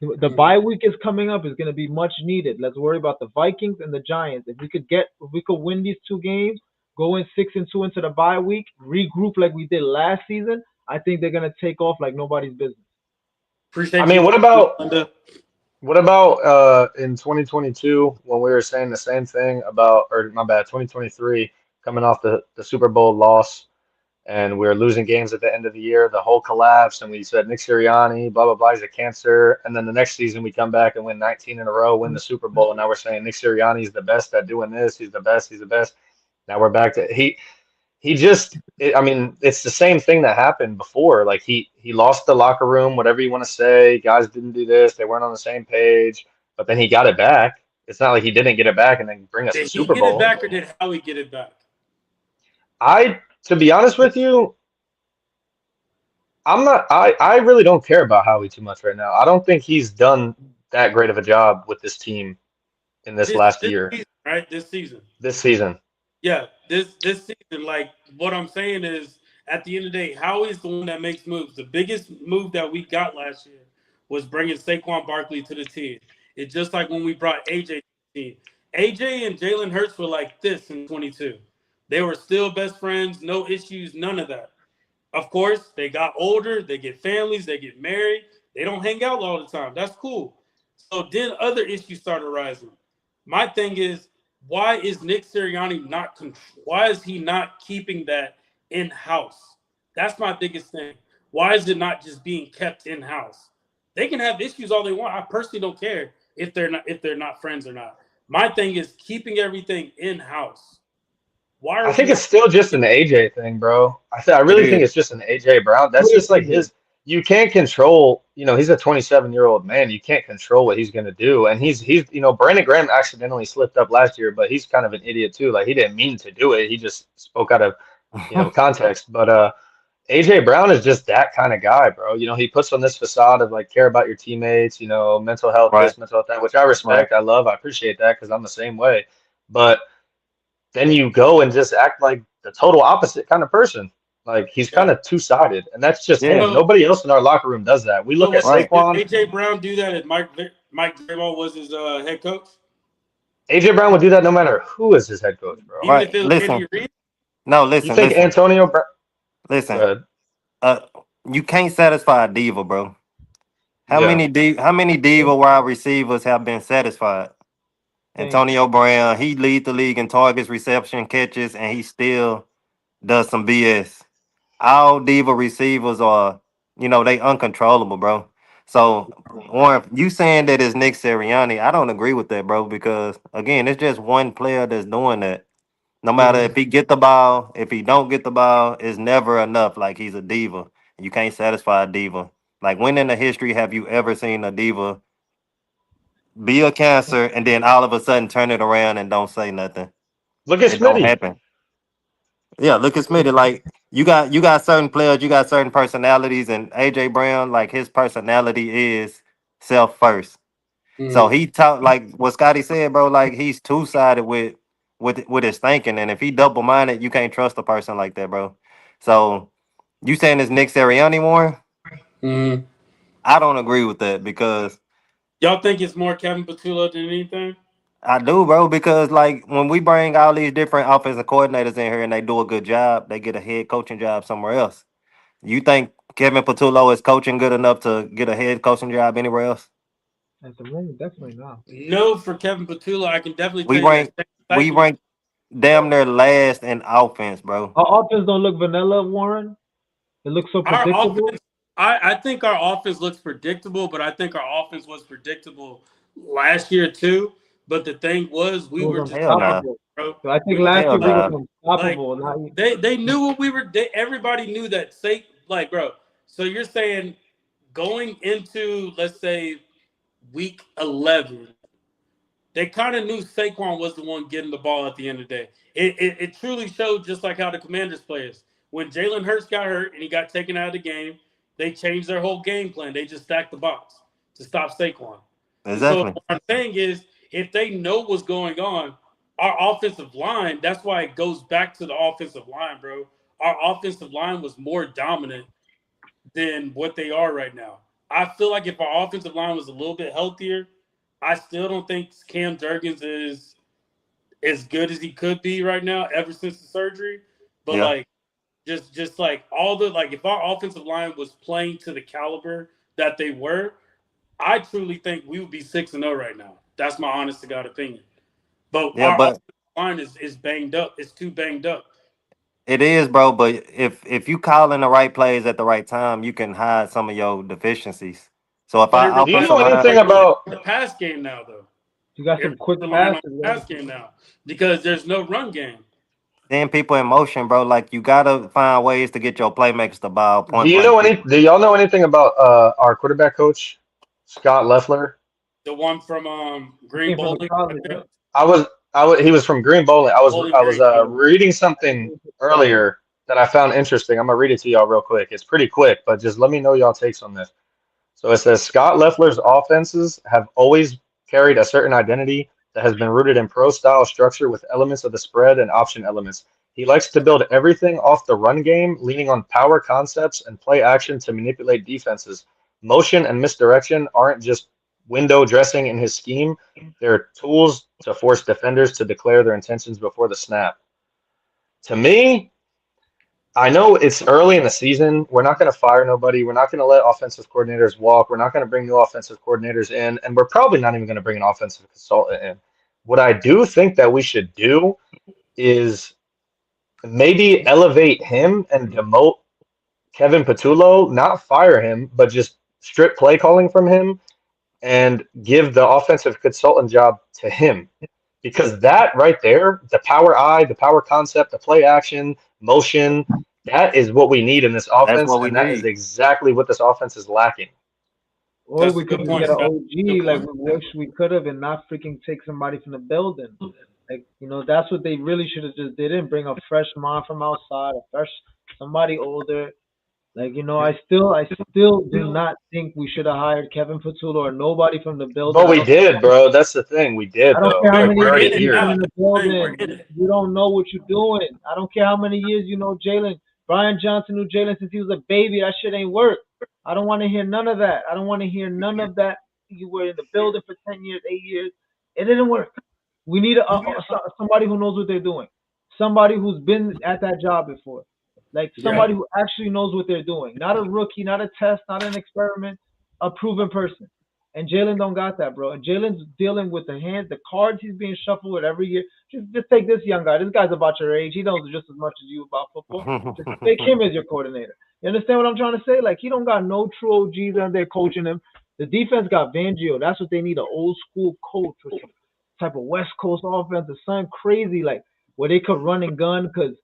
The bye week is coming up. Is going to be much needed. Let's worry about the Vikings and the Giants. If we could win these two games, go in 6-2 into the bye week, regroup like we did last season, I think they're going to take off like nobody's business. I Appreciate mean, you, Linda. what about in 2022 when we were saying the same thing about, or my bad, 2023 coming off the Super Bowl loss and we are losing games at the end of the year, the whole collapse, and we said Nick Sirianni, blah blah blah, he's a cancer, and then the next season we come back and win 19 in a row, win the Super Bowl, and now we're saying Nick Sirianni's the best at doing this, he's the best, he's the best. Now we're back to he just I mean it's the same thing that happened before. Like he lost the locker room, whatever you want to say, guys didn't do this, they weren't on the same page, but then he got it back. It's not like he didn't get it back and then bring us the Did he Super get it Bowl. back or did Howie get it back? To be honest with you, I really don't care about Howie too much right now. I don't think he's done that great of a job with this team in this last This year, season, right? This season. this season. Yeah, this season, like what I'm saying is, at the end of the day, Howie is the one that makes moves. The biggest move that we got last year was bringing Saquon Barkley to the team. It's just like when we brought AJ to the team. AJ and Jalen Hurts were like this in 22. They were still best friends, no issues, none of that. Of course, they got older, they get families, they get married, they don't hang out all the time. That's cool. So then other issues started rising. My thing is, why is Nick Sirianni not? Why is he not keeping that in house? That's my biggest thing. Why is it not just being kept in house? They can have issues all they want. I personally don't care if they're not friends or not. My thing is keeping everything in house. Why I are we think not? it's still just an AJ thing, bro. I It really think is. it's just an AJ Brown. That's What is just like it? you can't control, he's a 27-year-old man. You can't control what he's going to do. And Brandon Graham accidentally slipped up last year, but he's kind of an idiot too. Like he didn't mean to do it. He just spoke out of, context. But AJ Brown is just that kind of guy, bro. He puts on this facade of like care about your teammates, mental health Right, this, mental health that, which I right. respect. I love, I appreciate that because I'm the same way. But then you go and just act like the total opposite kind of person. Like he's kind Yeah. of two-sided, and that's just Yeah, him. So, Nobody else in our locker room does that. We look at wait, right. did Saquon. AJ Brown do that? If Mike Vrabel was his head coach, AJ Brown would do that no matter who is his head coach, bro. even Right. if it was Listen. Andy Reid? No, You listen, think listen, Antonio Brown? Go listen. ahead. Uh, you can't satisfy a diva, bro. Yeah. How many diva wide receivers have been satisfied? Thanks. Antonio Brown, he lead the league in targets, reception, catches, and he still does some BS. All diva receivers are, they uncontrollable, bro. So, Warren, you saying that it's Nick Sirianni, I don't agree with that, bro, because again, it's just one player that's doing that. No matter Mhm. if he get the ball, if he don't get the ball, it's never enough. Like he's a diva. You can't satisfy a diva. Like when in the history have you ever seen a diva be a cancer and then all of a sudden turn it around and don't say nothing? Look at It don't Smitty. happen. Yeah, look at Smitty. Like you got certain players, you got certain personalities, and AJ Brown, like his personality is self first. So Mm. he talk like what Scotty said, bro. Like he's two sided with his thinking, and if he double minded, you can't trust a person like that, bro. So you saying it's Nick Sirianni, Warren? Mm. I don't agree with that because Y'all think it's more Kevin Patullo than anything? I do, bro. Because like when we bring all these different offensive coordinators in here and they do a good job, they get a head coaching job somewhere else. You think Kevin Patullo is coaching good enough to get a head coaching job anywhere else? At the moment, definitely not. No, for Kevin Patullo, I can definitely We tell you that rank Shane we Steichen. rank damn near last in offense, bro. Our offense don't look vanilla, Warren. It looks so Our predictable. offense, I think our offense looks predictable, but I think our offense was predictable last year too. But the thing was, It we was were just Hell different, nah. unstoppable. bro. So I think We were just last Hell year we like nah. were like unstoppable. Now, they knew what we were. Everybody knew that. Say like, bro. So you're saying going into, let's say, week 11, they kind of knew Saquon was the one getting the ball at the end of the day. It truly showed, just like how the Commanders players. When Jalen Hurts got hurt and he got taken out of the game, they changed their whole game plan. They just stacked the box to stop Saquon. And so Exactly. what I'm saying is, if they know what's going on, our offensive line, that's why it goes back to the offensive line, bro. Our offensive line was more dominant than what they are right now. I feel like if our offensive line was a little bit healthier, I still don't think Cam Jurgens is as good as he could be right now ever since the surgery. But Yeah. like just like all the like if our offensive line was playing to the caliber that they were, I truly think we would be 6-0 right now. That's my honest to God opinion. But Yeah, our but offensive line is banged up. It's too banged up. it is, bro. But if you call in the right plays at the right time, you can hide some of your deficiencies. So if But it our Do you relies know offensive on line, anything it relies about? on the pass game now though. You got It some quick relying on passes, the man. pass game now because there's no run game. then people in motion, bro. Like you gotta find ways to get your playmakers the ball Do point you blank. know any? Do y'all know anything about our quarterback coach, Scott Leffler? The one from He Green came from the Bowling, I college, think. right? He was from Green Bowling. Bowling I was Green. Yeah. reading something earlier that I found interesting. I'm gonna read it to y'all real quick. It's pretty quick, but just let me know y'all takes on this. So it says Scott Leffler's offenses have always carried a certain identity that has been rooted in pro style structure with elements of the spread and option elements. He likes to build everything off the run game, leaning on power concepts and play action to manipulate defenses. Motion and misdirection aren't just window dressing in his scheme, they're tools to force defenders to declare their intentions before the snap. To me, I know it's early in the season. We're not going to fire nobody. We're not going to let offensive coordinators walk. We're not going to bring new offensive coordinators in, and we're probably not even going to bring an offensive consultant in. What I do think that we should do is maybe elevate him and demote Kevin Patullo, not fire him, but just strip play calling from him and give the offensive consultant job to him. Because that right there, the power eye, the power concept, the play action, motion, that is what we need in this That's offense, what we and that is need. exactly what this offense is lacking. Or That's a we could good just point, get an Scott. OG Good like point. we wish we could have and not freaking take somebody from the building. Like, that's what they really should have just did and bring a fresh mind from outside, a fresh somebody older. Like, I still do not think we should have hired Kevin Patullo or nobody from the building. But I we don't care did, bro. That's the thing. We I did, don't though. care how Like, many we're We're already years in it you've here. been now. in That's the the thing. We're building. in it. You don't know what you're doing. I don't care how many years you know Jalen. Brian Johnson knew Jalen since he was a baby. That shit ain't work. I don't want to hear none of that. I don't want to hear none of that. You were in the building for 10 years, 8 years. It didn't work. We need somebody who knows what they're doing. Somebody who's been at that job before. Like Yeah. somebody who actually knows what they're doing. Not a rookie, not a test, not an experiment, a proven person. And Jalen don't got that, bro. And Jalen's dealing with the cards he's being shuffled with every year. Just take this young guy. This guy's about your age. He knows just as much as you about football. Just take him as your coordinator. You understand what I'm trying to say? Like he don't got no true OGs out there coaching him. The defense got Fangio. That's what they need, an old school coach with some type of West Coast offense or something crazy like where they could run and gun. Because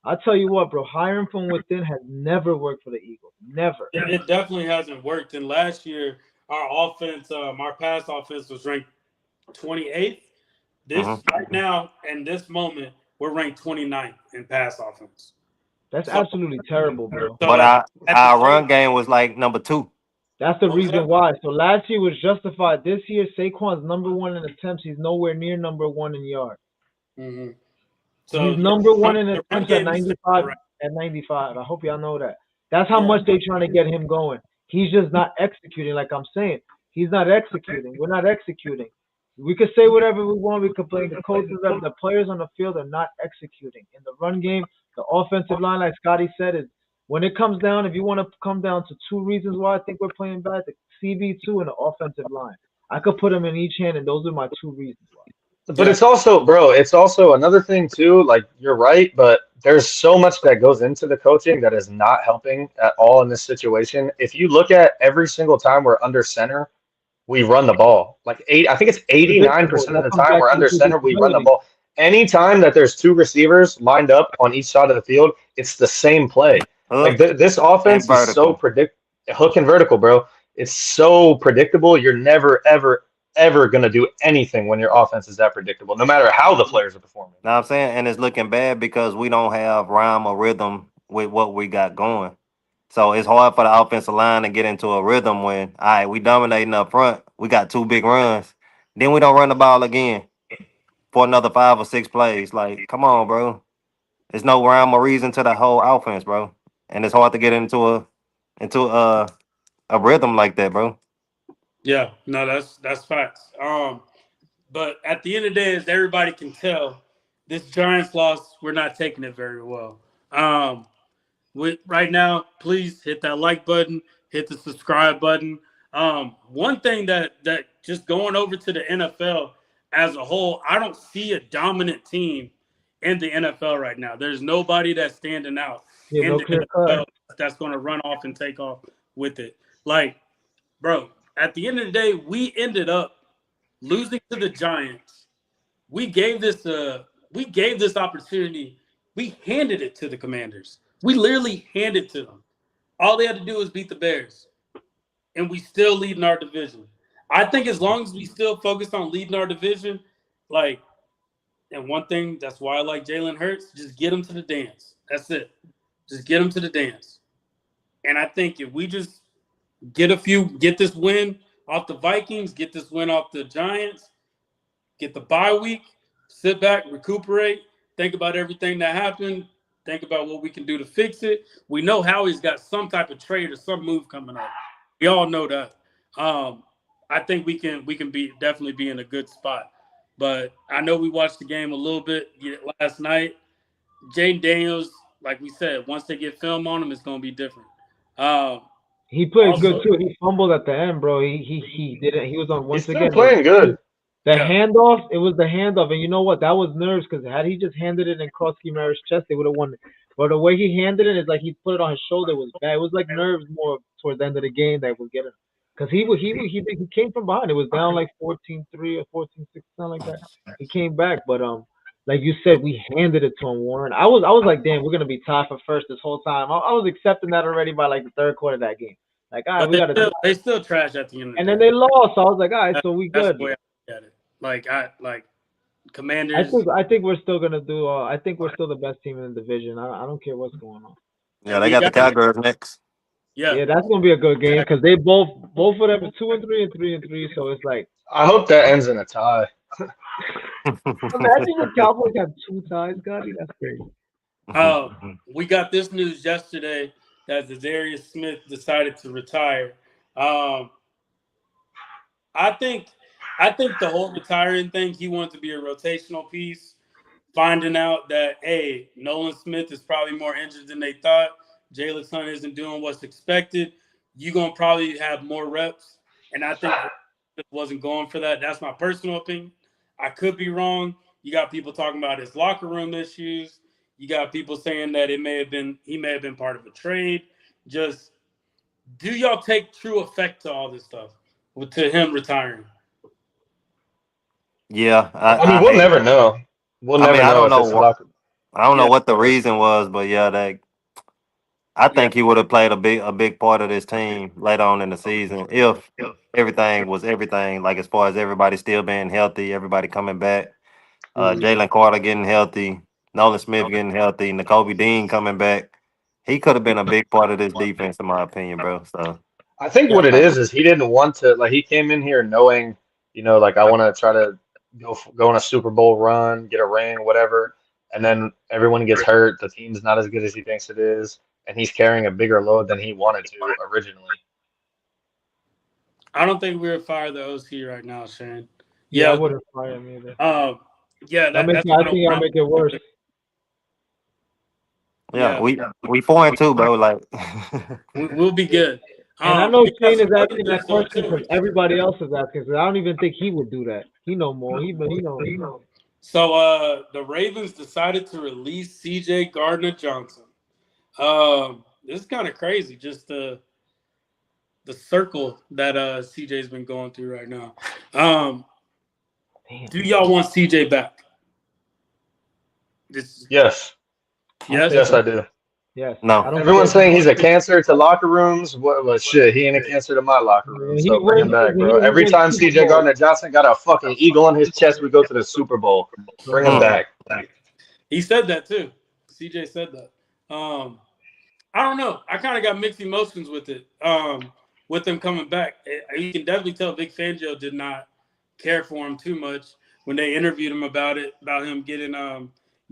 I tell you what, bro, hiring from within has never worked for the Eagles. Never. It definitely hasn't worked. And last year, our pass offense was ranked 28th. This Mhm. right now, in this moment, we're ranked 29th in pass offense. That's So, absolutely terrible, bro. so But like at the our same, run game was like number two. That's the what was reason that? why. So last year was justified. This year, Saquon's number one in attempts. He's nowhere near number one in yards. Hmm. So He's yeah, number one in the run attempts at game is terrible 95. right. At 95, I hope y'all know that. That's how Yeah, much they trying to get him going. He's just not executing. Like I'm saying, he's not executing. We're not executing. We could say whatever we want. We complain. The coaches, the players on the field are not executing. In the run game, the offensive line, like Scotty said, is when it comes down. If you want to come down to two reasons why I think we're playing bad, the CB2 and the offensive line. I could put them in each hand, and those are my two reasons why. But yeah. it's also, bro, it's also another thing too. Like you're right, but there's so much that goes into the coaching that is not helping at all in this situation. If you look at every single time we're under center, we run the ball. I think it's Predictable. 89% of That the comes time back we're to the under center, we run the predictability. ball. Anytime that there's two receivers lined up on each side of the field, it's the same play. Like Hook this and offense is so vertical. predict hook and vertical, bro. It's so predictable. You're never, ever, ever gonna do anything when your offense is that predictable, no matter how the players are performing. Know what I'm saying? And it's looking bad because we don't have rhyme or rhythm with what we got going. So it's hard for the offensive line to get into a rhythm when, all right, we dominating up front. We got two big runs. Then we don't run the ball again for another 5 or 6 plays. Like, come on, bro. There's no rhyme or reason to the whole offense, bro. And it's hard to get into a rhythm like that, bro. Yeah, no, that's facts. But at the end of the day, as everybody can tell, this Giants loss, we're not taking it very well. Um, right now, please hit that like button, hit the subscribe button. One thing that just going over to the NFL as a whole, I don't see a dominant team in the NFL right now. There's nobody that's standing out Yeah, in no the clear NFL cut. that's going to run off and take off with it. Like, bro, at the end of the day, we ended up losing to the Giants. We gave this opportunity. We handed it to the Commanders. We literally handed it to them. All they had to do was beat the Bears, and we still leading our division. I think as long as we still focus on leading our division, like, and one thing that's why I like Jalen Hurts, just get him to the dance. That's it. Just get him to the dance. And I think if we just get this win off the Vikings, get this win off the Giants, get the bye week, sit back, recuperate, think about everything that happened, think about what we can do to fix it. We know Howie's got some type of trade or some move coming up. We all know that. Um, I think we can be definitely be in a good spot. But I know we watched the game a little bit last night. Jaden Daniels, like we said, once they get film on him, it's going to be different. Um, He played good also, too. He fumbled at the end, bro. He didn't. He was on He's once still again. playing good. The yeah, handoff, it was the handoff, and you know what? That was nerves because had he just handed it in Krosky Maris' chest, they would have won. But the way he handed it is like he put it on his shoulder was bad. It was like nerves more towards the end of the game that was getting. Because he came from behind. It was down like 14-3 or 14-6, something like that. He came back, but like you said, we handed it to him, Warren. I was like, damn, we're gonna be tied for first this whole time. I was accepting that already by like the third quarter of that game. Like, all right, but we got to. they still trash at the end of And the then day. they lost. So I was like, all right, so we That's good. the way I look at it. Like I Commanders, think I think we're still gonna do. I think we're still the best team in the division. I don't care what's going on. Yeah, and they we got the got Cowgirls next. yeah. Yeah, that's gonna be a good game because they both of them are 2-3 and 3-3. So it's like I hope that ends in a tie. imagine the Cowboys have two ties, Gotti. That's crazy. Uh, we got this news yesterday that Zadarius Smith decided to retire. Um, I think I think the whole retiring thing, he wanted to be a rotational piece. Finding out that hey, Nolan Smith is probably more injured than they thought. Jalen Hunt isn't doing what's expected. You're gonna probably have more reps, and I think Smith wasn't going for that. That's my personal opinion. I could be wrong. You got people talking about his locker room issues. You got people saying that he may have been part of a trade. Just do y'all take true effect to all this stuff to him retiring? Yeah, I mean, we'll never know. We'll I mean, never I know don't if know it's a what locker. I don't know Yeah, what the reason was, but yeah, I yeah. think he would have played a big part of this team later on in the season if everything was everything. Like as far as everybody still being healthy, everybody coming back, Mhm. Jalen Carter getting healthy, Nolan Smith getting healthy, N'Kobe Dean coming back. He could have been a big part of this defense, in my opinion, bro. So I think Yeah. what it is he didn't want to like he came in here knowing, like I want to try to go on a Super Bowl run, get a ring, whatever, and then everyone gets hurt, the team's not as good as he thinks it is, and he's carrying a bigger load than he wanted to originally. I don't think we would fire the OC right now, Shane. Yeah, I Yeah, wouldn't fire him either. um, yeah, I that's I my think I'll make it worse. yeah, yeah. we 4-2, bro. Like We'll be good. And I know We got Shane some is other asking that news though question too. because everybody else is asking. Because I don't even think he would do that. He know more. He know. So the Ravens decided to release C.J. Gardner Johnson. This is kind of crazy. Just the circle that CJ's been going through right now. Um, Damn. do y'all want CJ back? This Yes, I yes. say yes, so. I do. Yes. I no, don't care. Everyone's saying he's a cancer to locker rooms. What shit? He ain't a cancer to my locker room. He So bring him back, bro. he Every won time Super CJ Bowl. Gardner Johnson got a fucking eagle on his chest, we go to the Super Bowl. Bring him mm, back. He said that too. CJ said that. I don't know. I kind of got mixed emotions with it. With them coming back, you can definitely tell Vic Fangio did not care for him too much when they interviewed him about it, about him getting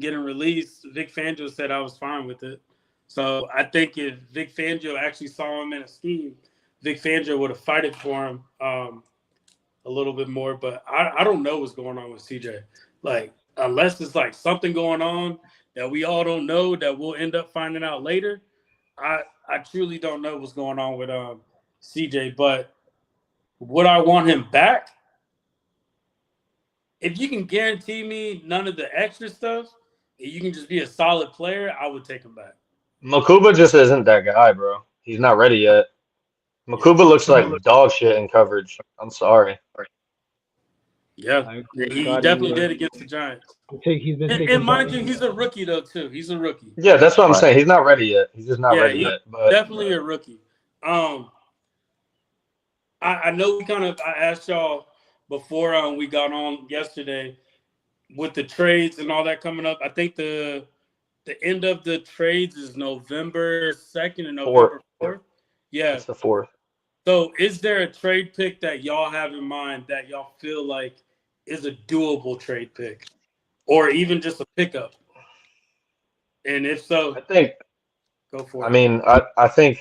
released. Vic Fangio said I was fine with it. So I think if Vic Fangio actually saw him in a scheme, Vic Fangio would have fighted for him a little bit more. But I don't know what's going on with CJ. Like unless it's like something going on that we all don't know that we'll end up finding out later. I truly don't know what's going on with CJ. But would I want him back? If you can guarantee me none of the extra stuff, and you can just be a solid player, I would take him back. Makuba just isn't that guy, bro. He's not ready yet. Yeah. Makuba looks like dog shit in coverage. I'm sorry. Yeah, I agree with he Scotty. definitely did against the Giants. He's been And taking mind you, time. he's a rookie though too. He's a rookie. Yeah, that's what I'm Right. saying. He's not ready yet. He's just not Yeah, ready he's yet. But definitely a rookie. I know we kind of I asked y'all before we got on yesterday with the trades and all that coming up. I think the end of the trades is November 2nd and fourth, November 4th. Yeah. it's the fourth. So is there a trade pick that y'all have in mind that y'all feel like is a doable trade pick? Or even just a pickup? And if I so, think. go for I it. mean, I think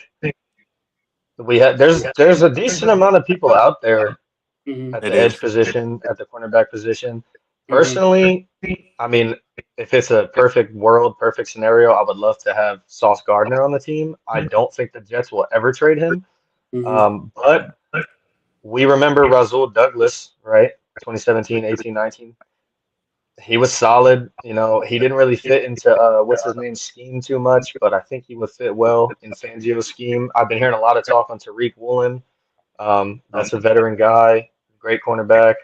we have. There's a decent amount of people out there Mm-hmm. at It the edge is. position, at the cornerback position. Mm-hmm. Personally, I mean, if it's a perfect world, perfect scenario, I would love to have Sauce Gardner on the team. I don't think the Jets will ever trade him. Mm-hmm. But we remember Rasul Douglas, right? 2017, 18, 19. He was solid. You know, he didn't really fit into what's his name scheme too much, but I think he would fit well in Fangio's scheme. I've been hearing a lot of talk on Tariq Woolen. That's a veteran guy, great cornerback.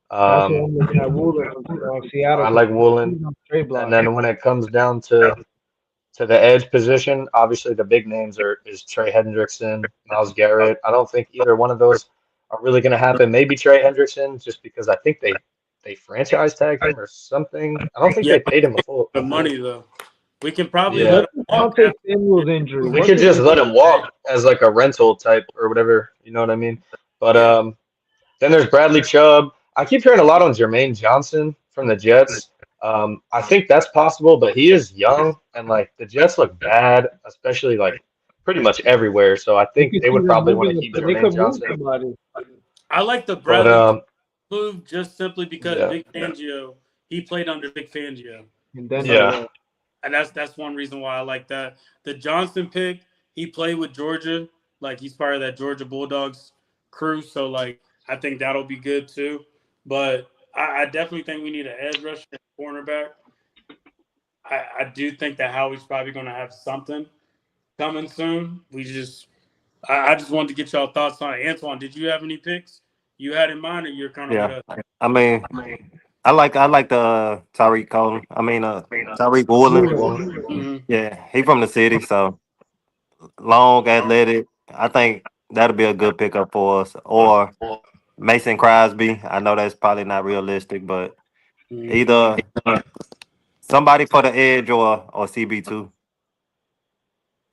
That's what Um, I'm looking at. Woolen from Seattle I because like Woolen. he's on trade And block. then when it comes down to the edge position, obviously the big names is Trey Hendrickson, Miles Garrett. I don't think either one of those are really going to happen. Maybe Trey Hendrickson, just because I think they franchise tagged him or something. I don't think Yeah, they but paid him a full. the money though, we can probably Yeah, let him What's walk Dante after. Samuel's injury? we What's could his just let him Hey, walk as like a rental type or whatever. You know what I mean? But yeah, then there's Bradley Chubb. I keep hearing a lot on Jermaine Johnson from the Jets. I think that's possible, but he is young and like the Jets look bad, especially like pretty much everywhere. So I you think could they see would them probably want moving to keep they Jermaine could move Johnson. somebody. I like the But Bradley move just simply because yeah, Vic Fangio he played under Vic Fangio, In Denver, so yeah, yeah. and that's one reason why I like that. The Johnson pick, he played with Georgia, like he's part of that Georgia Bulldogs crew, so like I think that'll be good too. But I definitely think we need an edge rusher and a cornerback. I do think that Howie's probably going to have something coming soon. I just wanted to get y'all thoughts on it. Antoine, did you have any picks you had in mind, or you're kind of with Yeah. us? I mean, I like the Tyreek Colin. I mean, Tyreek Woolen. Woolen. Woolen. Mm-hmm. Yeah, he from the city, so long, athletic. I think that'll be a good pickup for us. Or Mason Crosby. I know that's probably not realistic, but Mm-hmm. either somebody for the edge or CB2.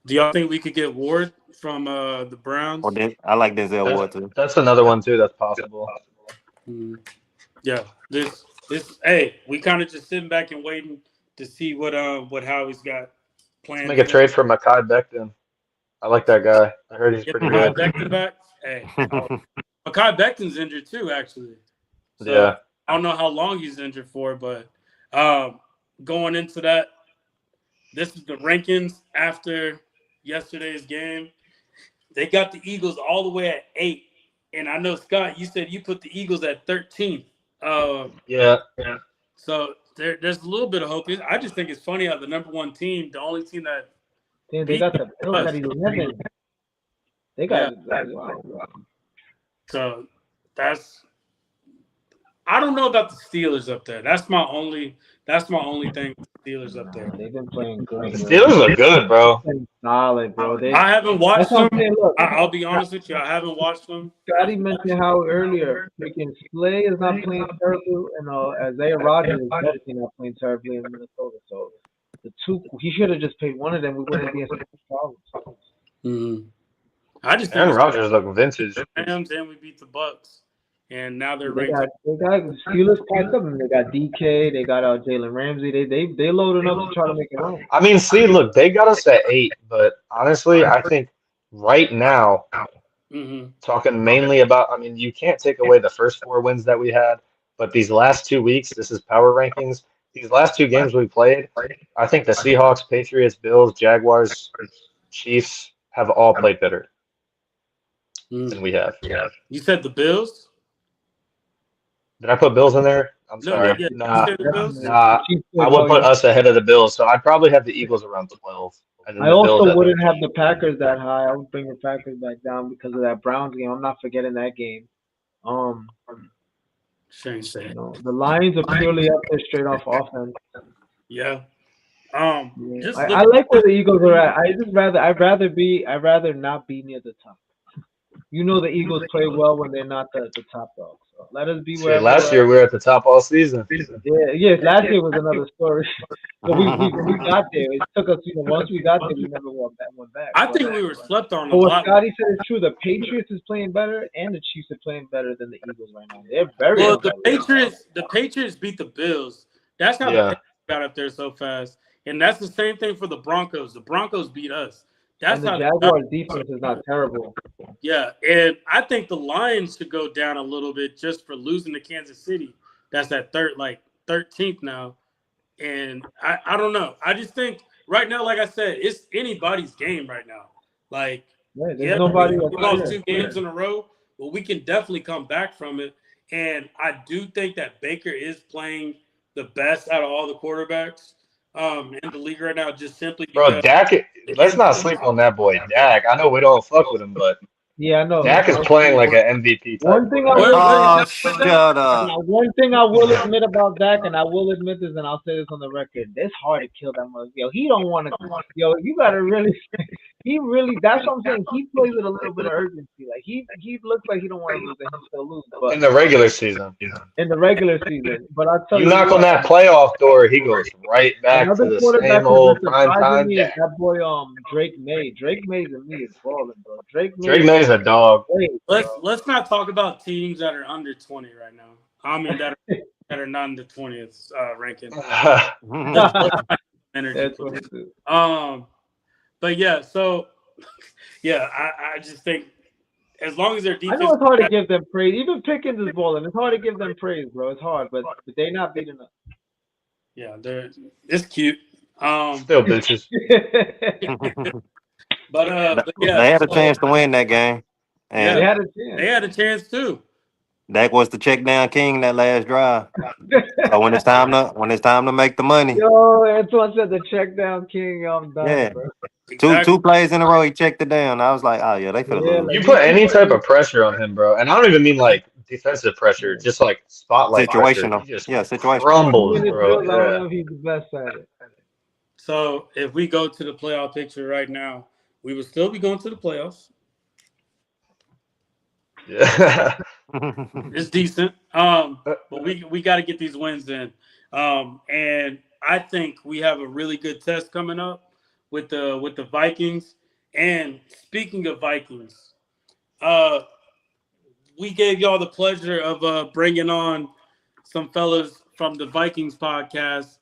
Do y'all think we could get Ward from the Or Browns? I like Denzel That's Ward too. that's another one too. That's possible. Mm-hmm. Yeah, this hey, we kind of just sitting back and waiting to see what Howie's got Let's planned make a for. trade for Mekhi Becton. I like that guy. I heard he's Yeah, pretty Mekhi good. Becton back. Hey, Mekhi Becton's injured too, actually. So Yeah. I don't know how long he's injured for, but um, going into that, this is the rankings after yesterday's game. They got the Eagles all the way at 8, and I know Scott, you said you put the Eagles at 13th. Yeah. So there's a little bit of hope. I just think it's funny how the number one team, the only team that Damn, they beat got the Bills us, at 11. They yeah. got like wow. So that's I don't know about the Steelers up there. That's my only thing with the Steelers up there. Nah, they've been playing The good, bro. Steelers look good, bro. Been solid, bro. I haven't That's watched what them. I'm saying. Look, I'll be honest with you. I haven't watched them. Scotty mentioned how earlier freaking Slay is not playing terribly, and Isaiah Rodgers is definitely not playing terribly in Minnesota. So the two, he should have just paid one of them. We wouldn't be in so much problems. Mm-hmm. I just think Aaron it's Rodgers look vintage. the Rams and we beat the Bucks, and now they're They ranked got up. Steelers packed up, and they got DK. They got Jalen Ramsey. They loading up to try to make it run. I mean, see, look, they got us at 8, but honestly, I think right now Mm-hmm. Talking mainly about, I mean, you can't take away the first 4 wins that we had, but these last 2 weeks, this is power rankings. These last 2 games we played, I think the Seahawks, Patriots, Bills, Jaguars, Chiefs have all played better than we have. You said the Bills? Did I put Bills in there? I'm No, Yeah, sorry. yeah. You Nah, said the Bills? definitely. nah. Chiefs I played would well put us yesterday. ahead of the Bills, so I'd probably have the Eagles around 12, and then I the Bills also at wouldn't 13. have the Packers that high. I would bring the Packers back down because of that Browns game. I'm not forgetting that game. Um, Shane said. the Lions are purely up there straight off offense. Yeah. Yeah. Just I looking like where at the Eagles are at. I'd rather not be near the top. The Eagles play well when they're not the top dog. So let us be Shit, wherever we're last at. year we were at the top all season. Yeah, yes. Last year was another story, but we got there. It took us, once we got there, we never went back. I think we were slept on a But what lot. Scotty said is true. The Patriots is playing better, and the Chiefs are playing better than the Eagles right now. They're very Well, the competitive. Patriots beat the Bills. That's how the Yeah. Patriots got up there so fast. And that's the same thing for the Broncos. The Broncos beat us. That's And the how they got. Jaguars defense is not terrible. Yeah, and I think the Lions should go down a little bit just for losing to Kansas City. That's at 13th now. And I don't know. I just think right now, like I said, it's anybody's game right now. Like, Yeah, there's yeah, nobody we that's lost clear. 2 games in a row, but we can definitely come back from it. And I do think that Baker is playing the best out of all the quarterbacks in the league right now, just simply Bro, because Dak, the let's not MVP. sleep on that boy, Dak. I know we don't fuck with him, but Yeah, I know. Dak is playing like an MVP type One thing I quarterback. will What say, is Oh, that? What is that? shut up. one thing I will admit about Dak, and I will admit this, and I'll say this on the record: it's hard to kill that mother. Yo, he don't want to. Yo, you gotta really. He really. That's what I'm saying. He plays with a little bit of urgency. Like he looks like he don't want to lose, and he still lose. But In the regular season. in the regular season, but I'll tell You you knock on what. that playoff door, he goes right back to Another the quarterback same who's been old prime surprising time me is Dak. that boy Drake May. Drake May to me is balling, bro. Drake May Drake is May's a dog. great, Let's not talk about teams that are under 20 right now. I mean that are not in the 20th ranking. Let's not energy. That's what it is. But yeah, so yeah, I just think as long as their I know defense, it's hard to give them praise. Even Pickens is balling. It's hard to give them praise, bro. It's hard, but they not beating us. yeah, it's cute. Still bitches. But yeah, They had a so, chance to win that game. yeah, They And had a they chance. had a chance too. Dak was the check down king that last drive. So when it's time to make the money, Yo, Antoine said the check down king. I'm done, yeah. bro. Two Exactly. plays in a row, he checked it down. I was like, oh yeah, they finna Yeah, lose. like You put he any type played. of pressure on him, bro, and I don't even mean like defensive pressure, just like spotlight pressure. He Situational. just Yeah, situational. crumbles, In his bro. drills, I don't Yeah. know if he's the best at it. So if we go to the playoff picture right now, we would still be going to the playoffs. Yeah. It's decent. But we got to get these wins in. And I think we have a really good test coming up with the Vikings. And speaking of Vikings, we gave y'all the pleasure of bringing on some fellas from the Vikings podcast.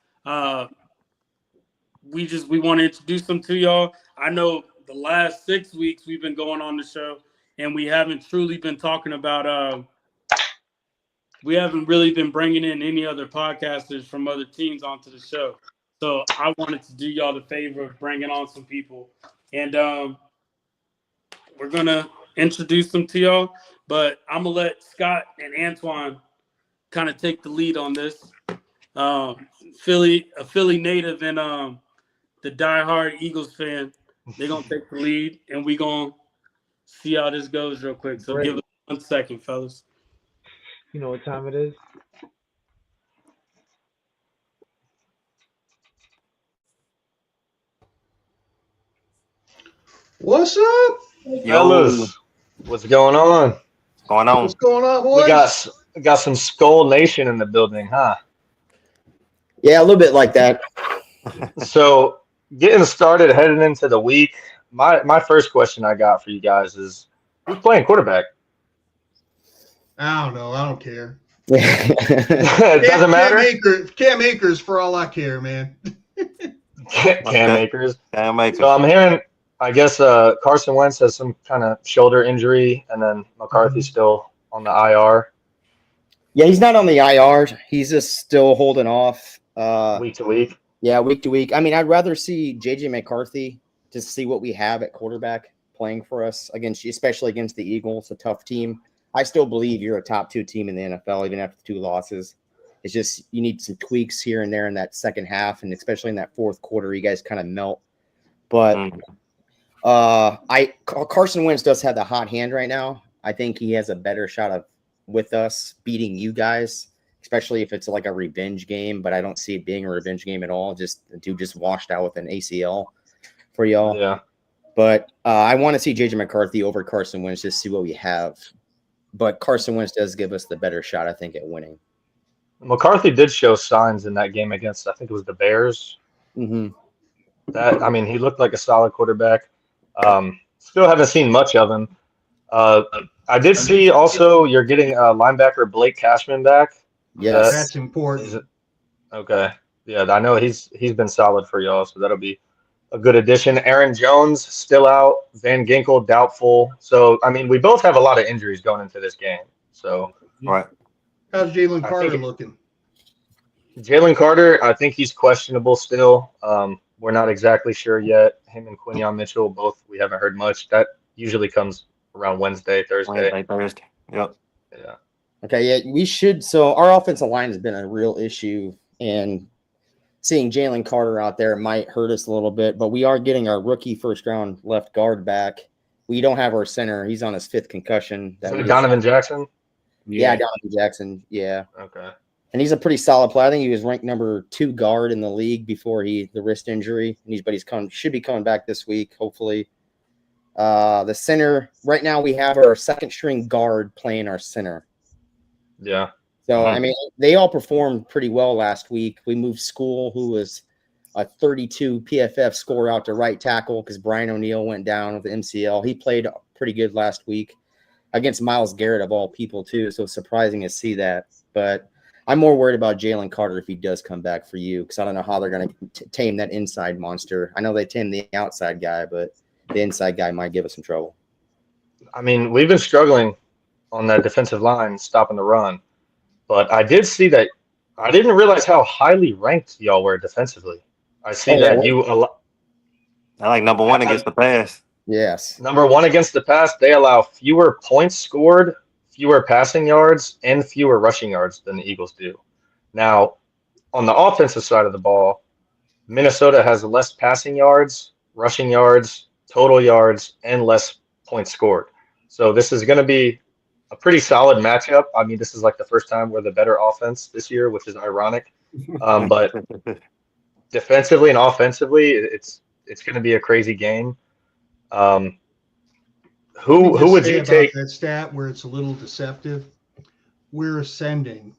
We want to introduce them to y'all. I know the last 6 weeks we've been going on the show, and we haven't truly been talking about. We haven't really been bringing in any other podcasters from other teams onto the show. So I wanted to do y'all the favor of bringing on some people, and we're gonna introduce them to y'all. But I'm gonna let Scott and Antoine kind of take the lead on this. A Philly native and the diehard Eagles fan, they're gonna take the lead, and we gonna see how this goes real quick. So give us 1 second, fellas. You know what time it is? What's up? Fellas, what's going on? Going on. What's going on, boys? We got some Skull Nation in the building, huh? Yeah, a little bit like that. So getting started heading into the week, my first question I got for you guys is who's playing quarterback? I don't know. I don't care. It doesn't matter. Cam Akers, for all I care, man. Cam Akers. Cam Akers. So I'm I guess Carson Wentz has some kind of shoulder injury, and then McCarthy's still on the IR Yeah, he's not on the IR. He's just still holding off. week to week. Yeah, week to week. I mean, I'd rather see JJ McCarthy to see what we have at quarterback playing for us against, especially against the Eagles, a tough team. I still believe you're a top 2 team in the NFL, even after 2 losses. It's just you need some tweaks here and there in that second half, and especially in that fourth quarter, you guys kind of melt. But Carson Wentz does have the hot hand right now. I think he has a better shot of with us beating you guys, especially if it's like a revenge game. But I don't see it being a revenge game at all. Just the dude just washed out with an ACL for y'all. Yeah. But I want to see JJ McCarthy over Carson Wentz just to see what we have. But Carson Wentz does give us the better shot, I think, at winning. McCarthy did show signs in that game against, I think it was the Bears. Mm-hmm. That, I mean, he looked like a solid quarterback. Still haven't seen much of him. I did see also you're getting linebacker Blake Cashman back. Yes. That's important. Okay. Yeah, I know he's been solid for y'all, so that'll be a good addition. Aaron Jones still out. Van Ginkel doubtful. So, I mean, we both have a lot of injuries going into this game. So, Right. How's Jalen Carter looking? Jalen Carter, I think he's questionable still. We're not exactly sure yet. Him and Quinyon Mitchell, both, we haven't heard much. That usually comes around Wednesday, Thursday. Thursday. Yep. Yeah. Okay, yeah, we should. So our offensive line has been a real issue, and seeing Jalen Carter out there might hurt us a little bit, but we are getting our rookie first-round left guard back. We don't have our center. He's on his 5th concussion. Is that Donovan Jackson? Yeah, Donovan Jackson, yeah. Okay. And he's a pretty solid player. I think he was ranked number 2 guard in the league before the wrist injury. And should be coming back this week, hopefully. The center, right now we have our 2nd string guard playing our center. Yeah. So, I mean, they all performed pretty well last week. We moved School, who was a 32 PFF score, out to right tackle because Brian O'Neill went down with the MCL. He played pretty good last week against Myles Garrett, of all people, too. So, surprising to see that. But I'm more worried about Jalen Carter if he does come back for you, because I don't know how they're going to tame that inside monster. I know they tamed the outside guy, but the inside guy might give us some trouble. I mean, we've been struggling on that defensive line, stopping the run. But I did see that. I didn't realize how highly ranked y'all were defensively. I see that I like number 1 against the pass. Yes. Number 1 against the pass, they allow fewer points scored, fewer passing yards, and fewer rushing yards than the Eagles do. Now, on the offensive side of the ball, Minnesota has less passing yards, rushing yards, total yards, and less points scored. So this is going to be a pretty solid matchup. I mean, this is like the first time we're the better offense this year, which is ironic. But defensively and offensively, it's going to be a crazy game. Who would you take? That stat where it's a little deceptive. We're ascending.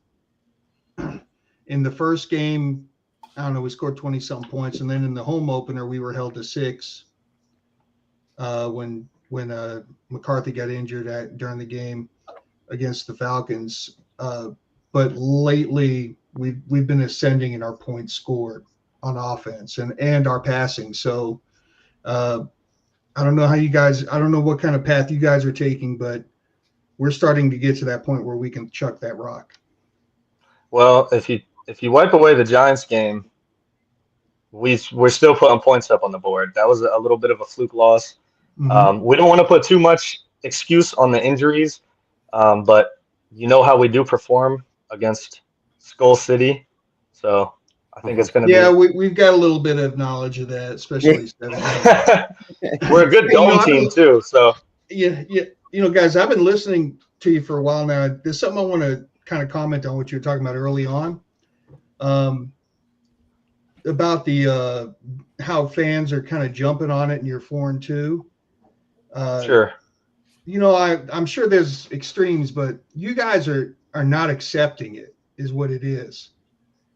In the first game, I don't know, we scored 20-something points, and then in the home opener, we were held to 6 when McCarthy got injured during the game against the Falcons. But lately, we've been ascending in our points scored on offense and our passing. So I don't know I don't know what kind of path you guys are taking, but we're starting to get to that point where we can chuck that rock. Well, if you wipe away the Giants game, we're still putting points up on the board. That was a little bit of a fluke loss. Mm-hmm. We don't want to put too much excuse on the injuries, but you know how we do perform against Skull City, so I think it's going to be. Yeah, we've got a little bit of knowledge of that, especially. We're a good dome team too, so. Yeah, guys, I've been listening to you for a while now. There's something I want to kind of comment on what you were talking about early on, about the how fans are kind of jumping on it, and you're 4-2. Sure. I'm sure there's extremes, but you guys are not accepting it, is what it is.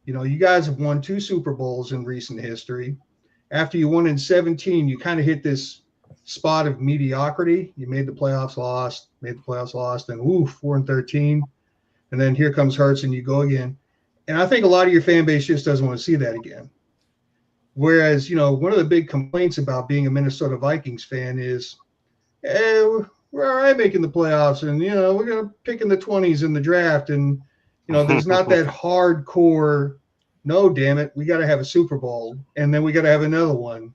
You guys have won 2 Super Bowls in recent history. After you won in 2017, you kind of hit this spot of mediocrity. You made the playoffs, lost, and 4-13. And then here comes Hurts and you go again. And I think a lot of your fan base just doesn't want to see that again. Whereas, one of the big complaints about being a Minnesota Vikings fan is, we're all right making the playoffs, and we're gonna pick in the 20s in the draft, and there's not that hardcore. No, damn it, we got to have a Super Bowl, and then we got to have another one.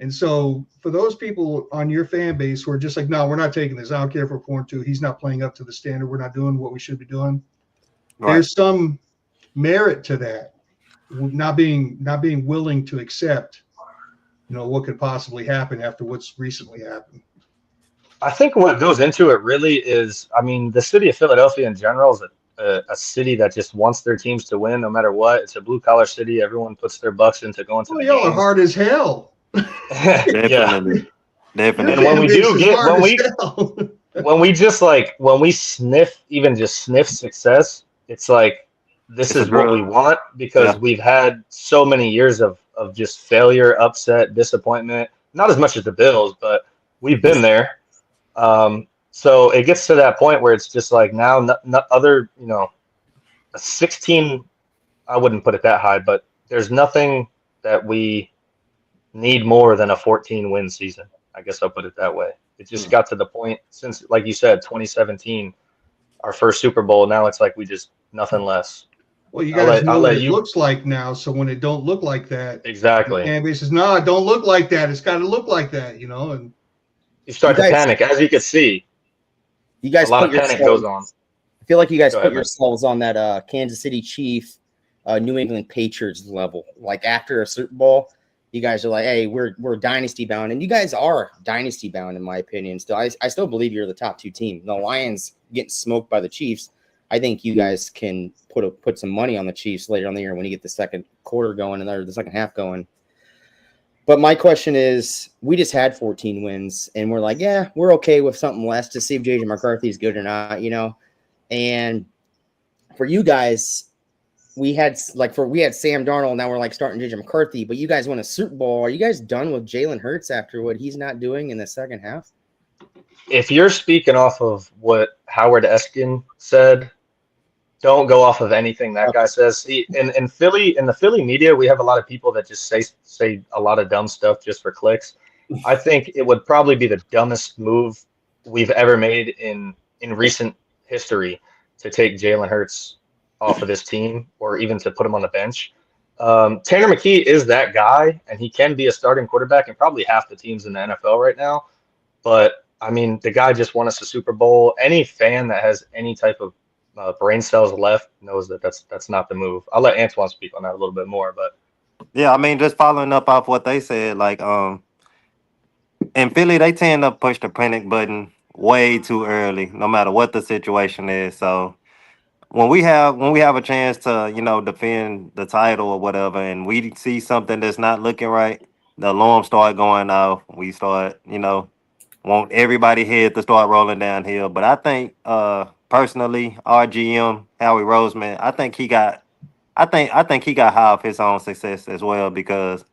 And so, for those people on your fan base who are just like, no, we're not taking this. I don't care if we're 4-2. He's not playing up to the standard. We're not doing what we should be doing. Right. There's some merit to that. Not being willing to accept, what could possibly happen after what's recently happened. I think what goes into it really is, I mean, the city of Philadelphia in general is a city that just wants their teams to win no matter what. It's a blue collar city. Everyone puts their bucks into going to the Y'all are games. hard as hell. Yeah. Definitely. Your And when fan we base do is get hard as hell. when we sniff success, it's like this It's a is what we drug. want because Yeah. we've had so many years of just failure, upset, disappointment. Not as much as the Bills, but we've been there. So it gets to that point where it's just like now, other, a 16, I wouldn't put it that high, but there's nothing that we need more than a 14 win season. I guess I'll put it that way. It just got to the point since, like you said, 2017, our first Super Bowl. Now it's like we just nothing less. Well, you I'll guys let know I'll what let it you looks like now. So when it don't look like that, the exactly. fan base says, no, it don't look like that. It's got to look like that, and You start You to guys- panic, as you can see. You guys A lot put of panic yourselves. goes on. I feel like you guys Go put ahead, man. yourselves on that Kansas City Chief, New England Patriots level. Like after a Super Bowl, you guys are like, "Hey, we're dynasty bound," and you guys are dynasty bound, in my opinion. Still, I still believe you're the top two team. The Lions getting smoked by the Chiefs. I think you guys can put some money on the Chiefs later on the year when you get the second quarter going and the second half going. But my question is, we just had 14 wins, and we're like, yeah, we're okay with something less to see if JJ McCarthy is good or not, And for you guys, we had Sam Darnold. Now we're like starting JJ McCarthy, but you guys won a Super Bowl. Are you guys done with Jalen Hurts after what he's not doing in the second half? If you're speaking off of what Howard Eskin said, don't go off of anything that guy says. See, in the Philly media, we have a lot of people that just say a lot of dumb stuff just for clicks. I think it would probably be the dumbest move we've ever made in recent history to take Jalen Hurts off of this team or even to put him on the bench. Tanner McKee is that guy, and he can be a starting quarterback in probably half the teams in the NFL right now. But I mean, the guy just won us a Super Bowl. Any fan that has any type of brain cells left knows that that's not the move. I'll let Antoine speak on that a little bit more, but Yeah, I mean, just following up off what they said, like in Philly, they tend to push the panic button way too early, no matter what the situation is. So when we have a chance to, defend the title or whatever, and we see something that's not looking right, the alarm start going off. We start, want everybody head to start rolling downhill. But I think personally, our GM, Howie Roseman, I think he got high off his own success as well because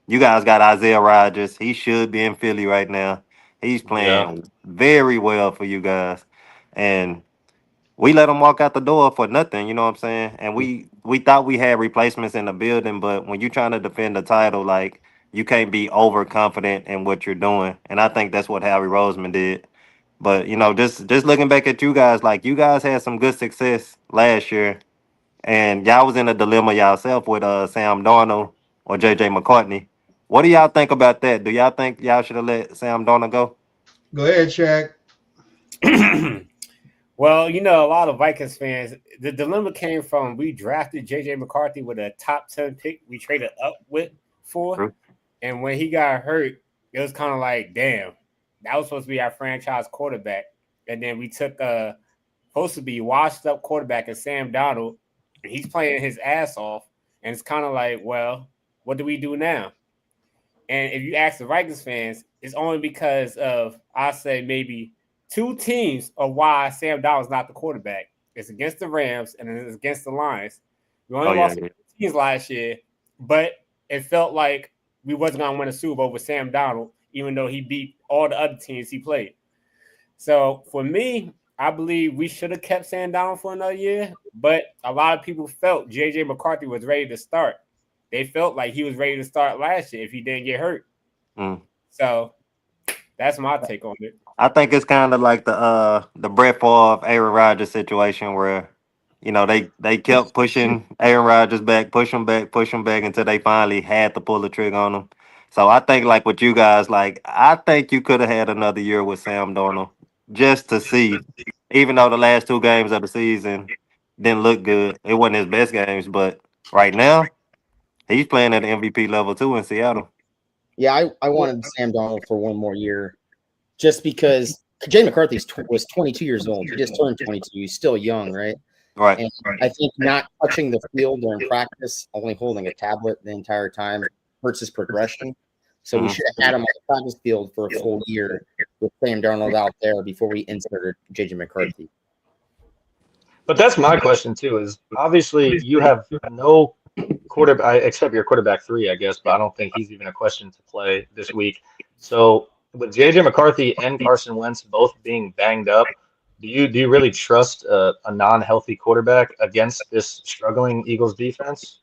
you guys got Isaiah Rodgers. He should be in Philly right now. He's yeah, playing very well for you guys. And we let him walk out the door for nothing, you know what I'm saying? And we thought we had replacements in the building, but when you're trying to defend the title, like you can't be overconfident in what you're doing. And I think that's what Howie Roseman did. But just looking back at you guys, like you guys had some good success last year, and y'all was in a dilemma yourself with Sam Darnold or JJ McCartney. What do y'all think about that? Do y'all think y'all should have let Sam Darnold go? Go ahead, Shaq. Well, a lot of Vikings fans, the dilemma came from we drafted JJ McCarthy with a top 10 pick we traded up for. True. And when he got hurt, it was kind of like, damn, that was supposed to be our franchise quarterback. And then we took supposed to be washed up quarterback as Sam Darnold, and he's playing his ass off. And it's kind of like, well, what do we do now? And if you ask the Vikings fans, it's only because of, I say, maybe two teams of why Sam Darnold's not the quarterback. It's against the Rams and it's against the Lions. We only lost teams last year, but it felt like we wasn't going to win a Super Bowl with Sam Darnold, even though he beat all the other teams he played. So for me, I believe we should have kept Sam Darnold for another year, but a lot of people felt J.J. McCarthy was ready to start. they felt like he was ready to start last year if he didn't get hurt. So that's my take on it. I think it's kind of like the Brett Favre Aaron Rodgers situation where they kept pushing Aaron Rodgers back, push him back until they finally had to pull the trigger on him. So I think like with you guys, like I think you could have had another year with Sam Darnold just to see, even though the last 2 games of the season didn't look good. It wasn't his best games, but right now he's playing at the MVP level too in Seattle. Yeah, I wanted Sam Darnold for one more year, just because Jay McCarthy was 22 years old. He just turned 22. He's still young, right? Right. And I think not touching the field during practice, only holding a tablet the entire time, hurts his progression. So we should have had him on the practice field for a full year with Sam Darnold out there before we inserted JJ McCarthy. But that's my question too. Is obviously you have no quarterback except your quarterback 3, I guess, but I don't think he's even a question to play this week. So with JJ McCarthy and Carson Wentz both being banged up, do you really trust a non-healthy quarterback against this struggling Eagles defense?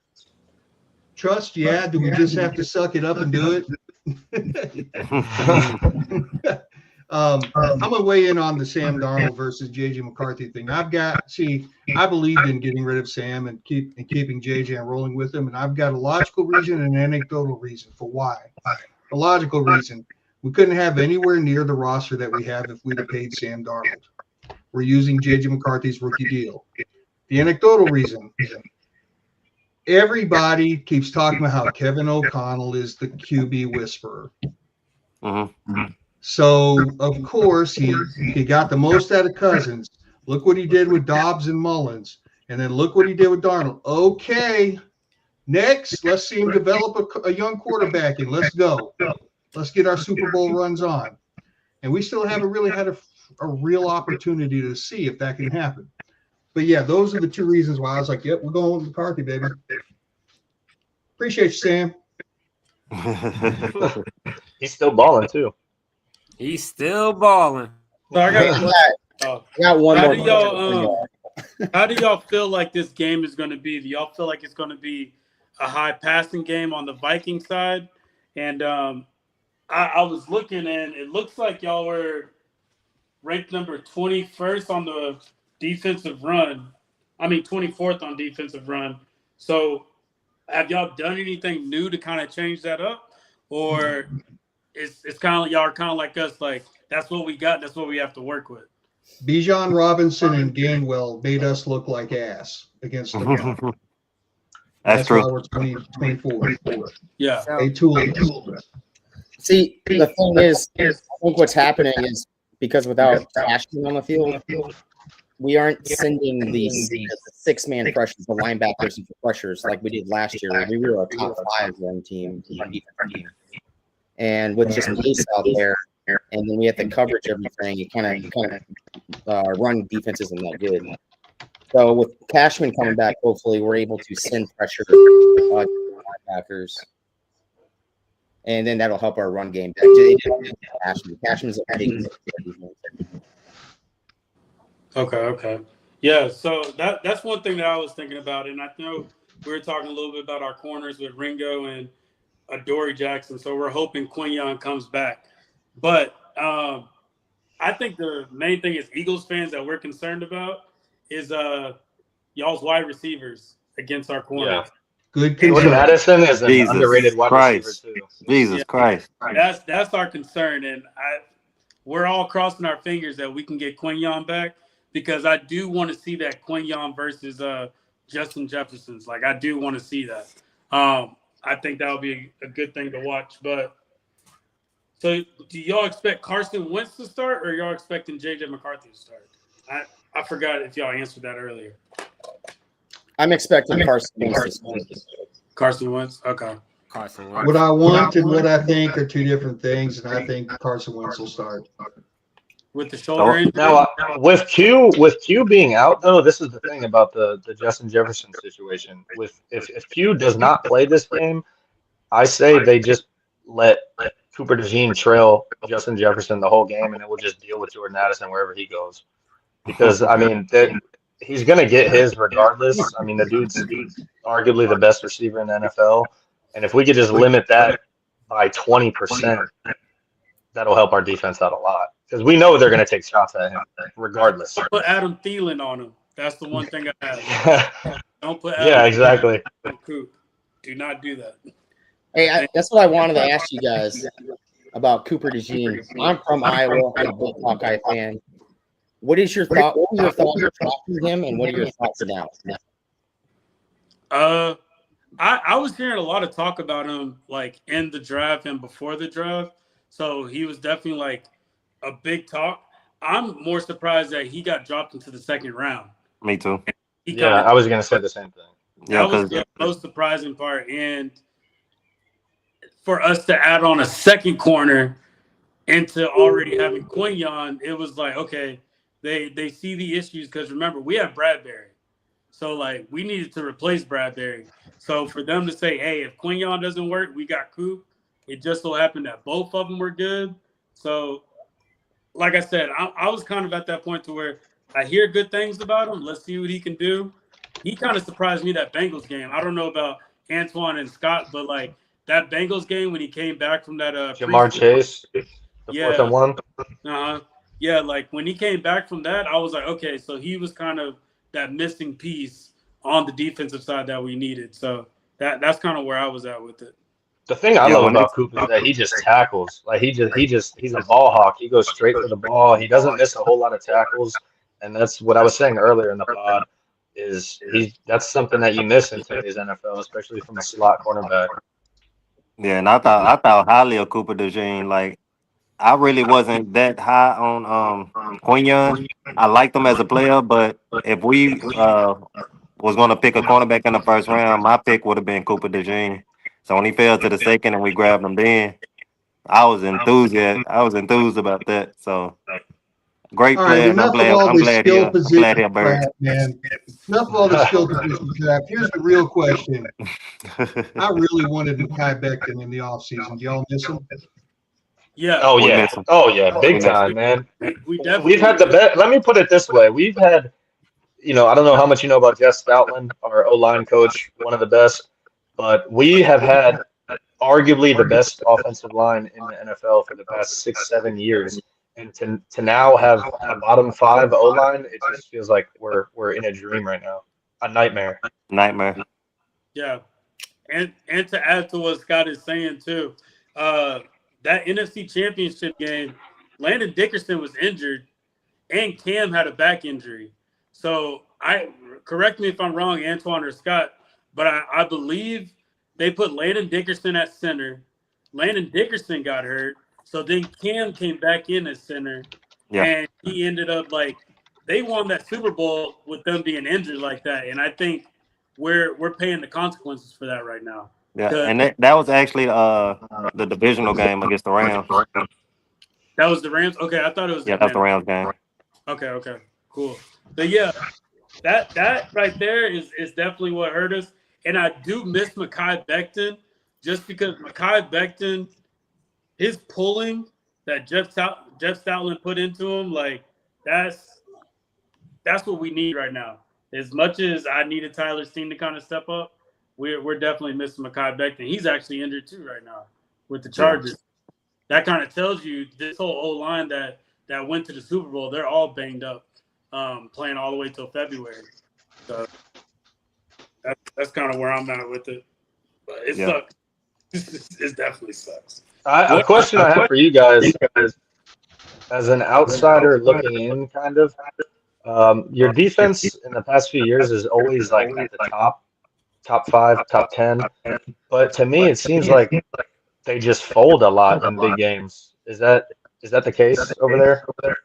Trust, yeah. Do we just have to suck it up and do it? I'm gonna weigh in on the Sam Darnold versus JJ McCarthy thing. I believed in getting rid of Sam and keeping JJ and rolling with him, and I've got a logical reason and an anecdotal reason for why. The logical reason, we couldn't have anywhere near the roster that we have if we'd have paid Sam Darnold. We're using JJ McCarthy's rookie deal. The anecdotal reason, everybody keeps talking about how Kevin O'Connell is the QB whisperer. So, of course, he got the most out of Cousins. Look what he did with Dobbs and Mullins. And then look what he did with Darnold. Okay, next, let's see him develop a young quarterback, and let's go. Let's get our Super Bowl runs on. And we still haven't really had a real opportunity to see if that can happen. But, yeah, those are the 2 reasons why I was like, yep, we're going with McCarthy, baby. Appreciate you, Sam. He's still balling, too. He's still balling. So I got one how more. do y'all how do y'all feel like this game is going to be? Do y'all feel like it's going to be a high passing game on the Viking side? And I was looking, and it looks like y'all were ranked number 21st on the defensive run. 24th on defensive run. So have y'all done anything new to kind of change that up? Or it's kind of like y'all are kind of like us, like that's what we got, that's what we have to work with? Bijan Robinson and Gainwell made us look like ass against the run. That's true. why we're 24. Yeah. They tooled us. See, the thing is, I think what's happening is because without Cashman on the field, we aren't sending these 6-man pressures, the linebackers and pressures like we did last year. We were a top 5 run team. And with just Mace out there, and then we have to coverage everything, it kind of run defense isn't that good. So with Cashman coming back, hopefully we're able to send pressure to linebackers. And then that'll help our run game back. Cashman's a big. Okay. Yeah, so that's one thing that I was thinking about. And I know we were talking a little bit about our corners with Ringo and Adoree Jackson. So we're hoping Quinyon comes back. But I think the main thing as Eagles fans that we're concerned about is y'all's wide receivers against our corners. Yeah. Good Jordan concern. Addison is an underrated wide receiver too. Jesus Christ. That's our concern, and we're all crossing our fingers that we can get Quinyon back, because I do want to see that Quinyon versus Justin Jefferson's. Like, I do want to see that. I think that would be a good thing to watch. But so, do y'all expect Carson Wentz to start, or y'all expecting JJ McCarthy to start? I forgot if y'all answered that earlier. I'm expecting Carson Wentz to start. Carson Wentz? Okay. Carson Wentz. What I want and what I think are 2 different things, and I think Carson Wentz will start. With the shoulder injury? Now, with Q being out, though, this is the thing about the Justin Jefferson situation. If Q does not play this game, I say they just let Cooper DeJean trail Justin Jefferson the whole game, and it will just deal with Jordan Addison wherever he goes. Because, he's gonna get his regardless. I mean, the dude's arguably the best receiver in the NFL, and if we could just limit that by 20%, that'll help our defense out a lot because we know they're gonna take shots at him regardless. Put Adam Thielen on him. That's the one thing I have. Yeah, Don't put Adam yeah, Thielen exactly. on Coop. Do not do that. Hey, that's what I wanted to ask you guys about Cooper DeJean. I'm from Iowa. I'm a big Hawkeye fan. What is your thought? What were your thoughts drafting him, and what are your thoughts now? I was hearing a lot of talk about him like in the draft and before the draft. So he was definitely like a big talk. I'm more surprised that he got dropped into the second round. Me too. Yeah, I was gonna say the same thing. Yeah, That was the most surprising part. And for us to add on a second corner into already having Quinyon, it was like, okay, they see the issues because remember, we have Bradbury. So like we needed to replace Bradbury. So for them to say, hey, if Quinyon doesn't work, we got Coop. It just so happened that both of them were good. So like I said, I was kind of at that point to where I hear good things about him. Let's see what he can do. He kind of surprised me that Bengals game. I don't know about Antoine and Scott, but like that Bengals game when he came back from that Jamar Chase, the 4th and 1. Yeah, like when he came back from that, I was like, okay, so he was kind of that missing piece on the defensive side that we needed. So that's kind of where I was at with it. The thing I love about Coop is that he just tackles. Like he's a ball hawk. He goes straight for the ball. He doesn't miss a whole lot of tackles, and that's what I was saying earlier in the pod. That's something that you miss in today's NFL, especially from a slot cornerback. Yeah, and I thought highly of Cooper DeJean. Like I really wasn't that high on Quinyon. I liked him as a player, but if we was going to pick a cornerback in the first round, my pick would have been Cooper DeJean. So when he fell to the second and we grabbed him then, I was enthused about that. So great All player. right, And enough of all this skill position he'll crap, man. Enough of all the skill position crap. Here's the real question. I really wanted Mekhi Becton in the offseason. Do y'all miss him? Yeah. Oh yeah. Oh yeah. Big time, man. We've had the best. Let me put it this way. We've had, I don't know how much you know about Guest Skol'n, our O-line coach, one of the best, but we have had arguably the best offensive line in the NFL for the past 6-7 years. And to now have a bottom 5 O-line, it just feels like we're in a dream right now. A nightmare. Yeah. And to add to what Scott is saying too, that NFC Championship game, Landon Dickerson was injured and Cam had a back injury. So correct me if I'm wrong, Antoine or Scott, but I believe they put Landon Dickerson at center. Landon Dickerson got hurt. So then Cam came back in as center. Yeah. And he ended up like they won that Super Bowl with them being injured like that. And I think we're paying the consequences for that right now. Yeah, and that was actually the divisional game against the Rams. That was the Rams? Okay, I thought it was that's the Rams game. Okay, cool. But yeah, that right there is definitely what hurt us. And I do miss Mekhi Becton just because Mekhi Becton, his pulling that Jeff Stoutland put into him, like that's what we need right now. As much as I needed Tyler Steen to kind of step up, we're definitely missing Mekhi Becton. He's actually injured too right now with the Chargers. Yeah. That kind of tells you this whole O-line that went to the Super Bowl, they're all banged up, playing all the way till February. So that's kind of where I'm at with it. But it sucks. It definitely sucks. A question I have for you guys, as an outsider looking in, kind of, your defense in the past few years is always like at the top 5, top 10. But to me, it seems like they just fold a lot in big games. Is that the case over there?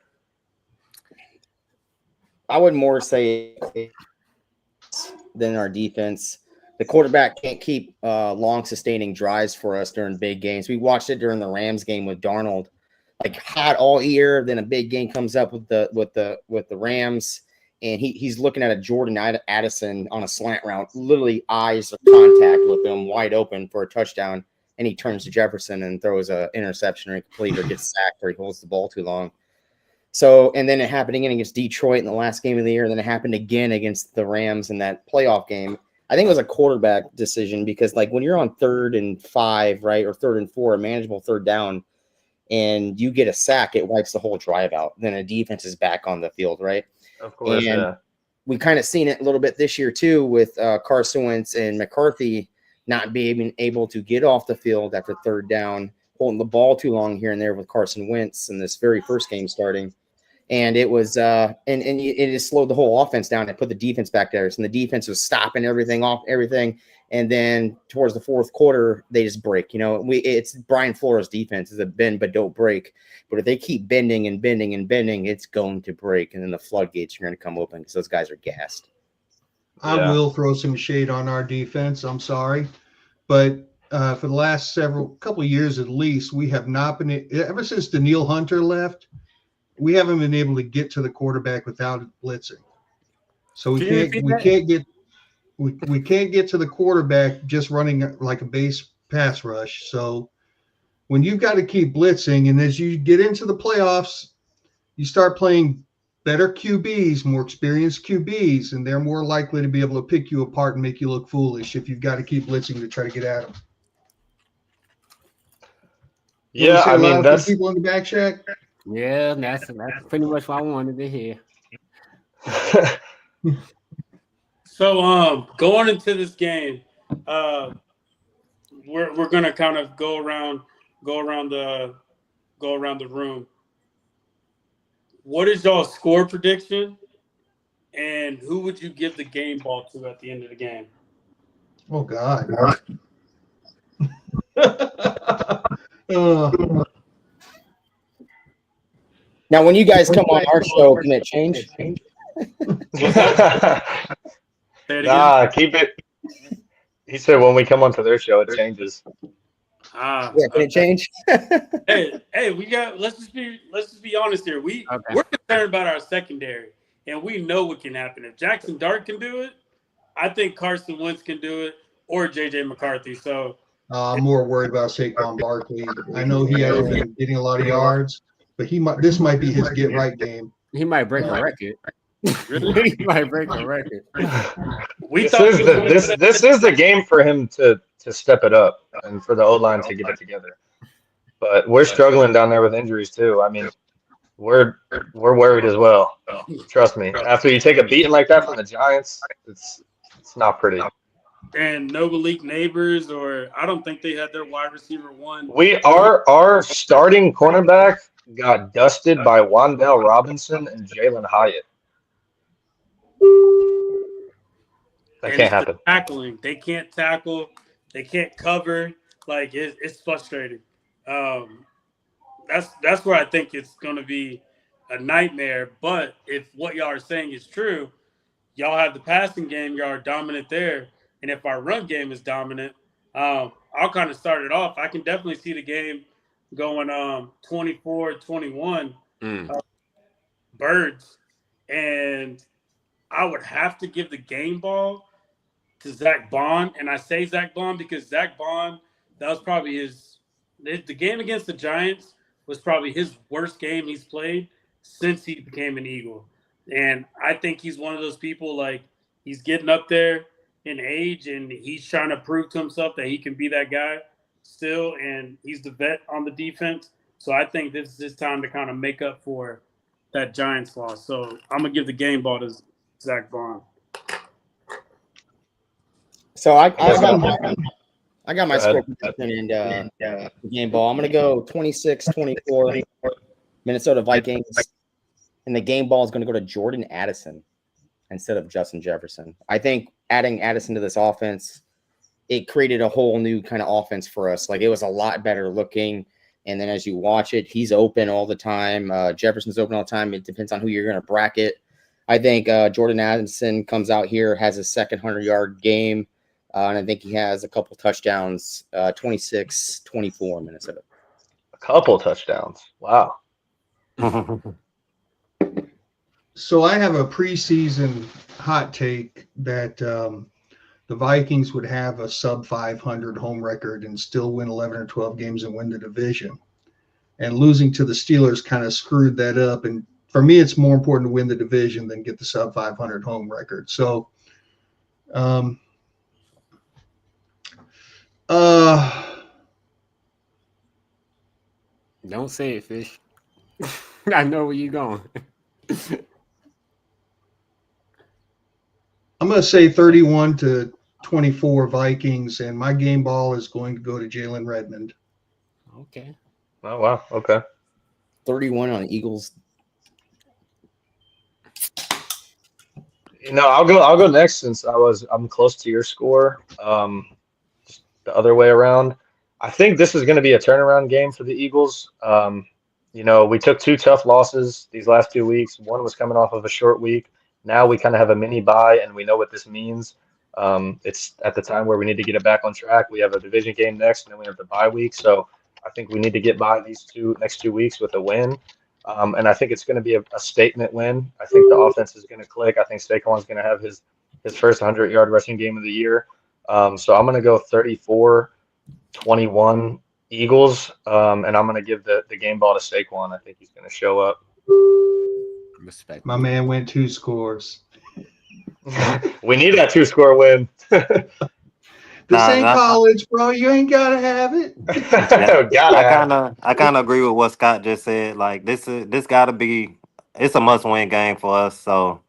I would more say than our defense. The quarterback can't keep long sustaining drives for us during big games. We watched it during the Rams game with Darnold, like hot all year. Then a big game comes up with the Rams, and he's looking at a Jordan Addison on a slant route, literally eyes contact with him wide open for a touchdown, and he turns to Jefferson and throws an interception or complete or gets sacked or he holds the ball too long. So, and then it happened again against Detroit in the last game of the year. And then it happened again against the Rams in that playoff game. I think it was a quarterback decision because, like, when you're on 3rd and 5, right, or 3rd and 4, a manageable 3rd down, and you get a sack, it wipes the whole drive out. Then a defense is back on the field, right? Of course, and yeah. we kind of seen it a little bit this year too with Carson Wentz and McCarthy not being able to get off the field after 3rd down, holding the ball too long here and there with Carson Wentz in this very first game starting. And it was and it just slowed the whole offense down and put the defense back there. So the defense was stopping everything. And then towards the 4th quarter, they just break. You know, it's Brian Flores' defense is a bend but don't break. But if they keep bending and bending and bending, it's going to break. And then the floodgates are going to come open because those guys are gassed. I will throw some shade on our defense. I'm sorry. But for the last couple of years at least, we have not been, ever since Daniil Hunter left, we haven't been able to get to the quarterback without blitzing. So we can't get to the quarterback just running like a base pass rush. So when you've got to keep blitzing, and as you get into the playoffs, you start playing better QBs, more experienced QBs, and they're more likely to be able to pick you apart and make you look foolish if you've got to keep blitzing to try to get at them. Yeah, I mean, that's people in the back, Shaq. Yeah, that's pretty much what I wanted to hear. So going into this game, we're gonna kind of go around the room. What is y'all's score prediction, and who would you give the game ball to at the end of the game? Oh God. Now, when you guys come on our show, can it change? Nah, keep it. He said when we come onto their show, it changes. Yeah, can it change? hey, we got. Let's just be honest here. We're concerned about our secondary, and we know what can happen. If Jackson Dart can do it, I think Carson Wentz can do it, or JJ McCarthy. So I'm more worried about Saquon Barkley. I know he hasn't been getting a lot of yards, but this might be his get right game. He might break a record. Really? He might break a record. This is the game for him to step it up and for the O-line to get it together. But we're struggling down there with injuries too. I mean, we're worried as well. Trust me. After you take a beating like that from the Giants, it's not pretty. And no Malik Neighbors, or I don't think they had their wide receiver one. Our starting cornerback got dusted by Wan'Dale Robinson and Jalen Hyatt. That can't happen. Tackling. They can't tackle. They can't cover. Like it's frustrating. That's where I think it's going to be a nightmare. But if what y'all are saying is true, y'all have the passing game. Y'all are dominant there. And if our run game is dominant, I'll kind of start it off. I can definitely see the game going 24-21 Birds. And I would have to give the game ball to Zach Bond. And I say Zach Bond because Zach Bond, that was probably the game against the Giants was probably his worst game he's played since he became an Eagle. And I think he's one of those people, like, he's getting up there in age and he's trying to prove to himself that he can be that guy still. And he's the vet on the defense. So I think this is his time to kind of make up for that Giants loss. So I'm going to give the game ball to Zach Bond. So I got my score prediction and game ball. I'm going to go 26-24 Minnesota Vikings. And the game ball is going to go to Jordan Addison instead of Justin Jefferson. I think adding Addison to this offense, it created a whole new kind of offense for us. Like, it was a lot better looking. And then as you watch it, he's open all the time. Jefferson's open all the time. It depends on who you're going to bracket. I think Jordan Addison comes out here, has a second 100-yard game. And I think he has a couple touchdowns, 26-24 Minnesota. A couple touchdowns. Wow. So I have a preseason hot take that the Vikings would have a sub 500 home record and still win 11 or 12 games and win the division. And losing to the Steelers kind of screwed that up and for me, it's more important to win the division than get the sub 500 home record. So, um, Don't say it, Fish. I know where you're going. I'm going to say 31-24 Vikings, and my game ball is going to go to Jalen Redmond. Okay. Oh wow. Okay. 31 on Eagles. I'll go next since I'm close to your score. Just the other way around. I think this is going to be a turnaround game for the Eagles. We took two tough losses these last 2 weeks. One was coming off of a short week. Now we kind of have a mini bye, and we know what this means. It's at the time where we need to get it back on track. We have a division game next, and then we have the bye week. So I think we need to get by these next 2 weeks with a win. And I think it's going to be a statement win. I think the offense is going to click. I think Saquon's going to have his first 100-yard rushing game of the year. So I'm going to go 34-21 Eagles, and I'm going to give the game ball to Saquon. I think he's going to show up. Respect. My man went 2 scores. We need that 2-score win. This ain't college, bro. You ain't gotta have it. I kind of agree with what Scott just said. Like this got to be, it's a must-win game for us. So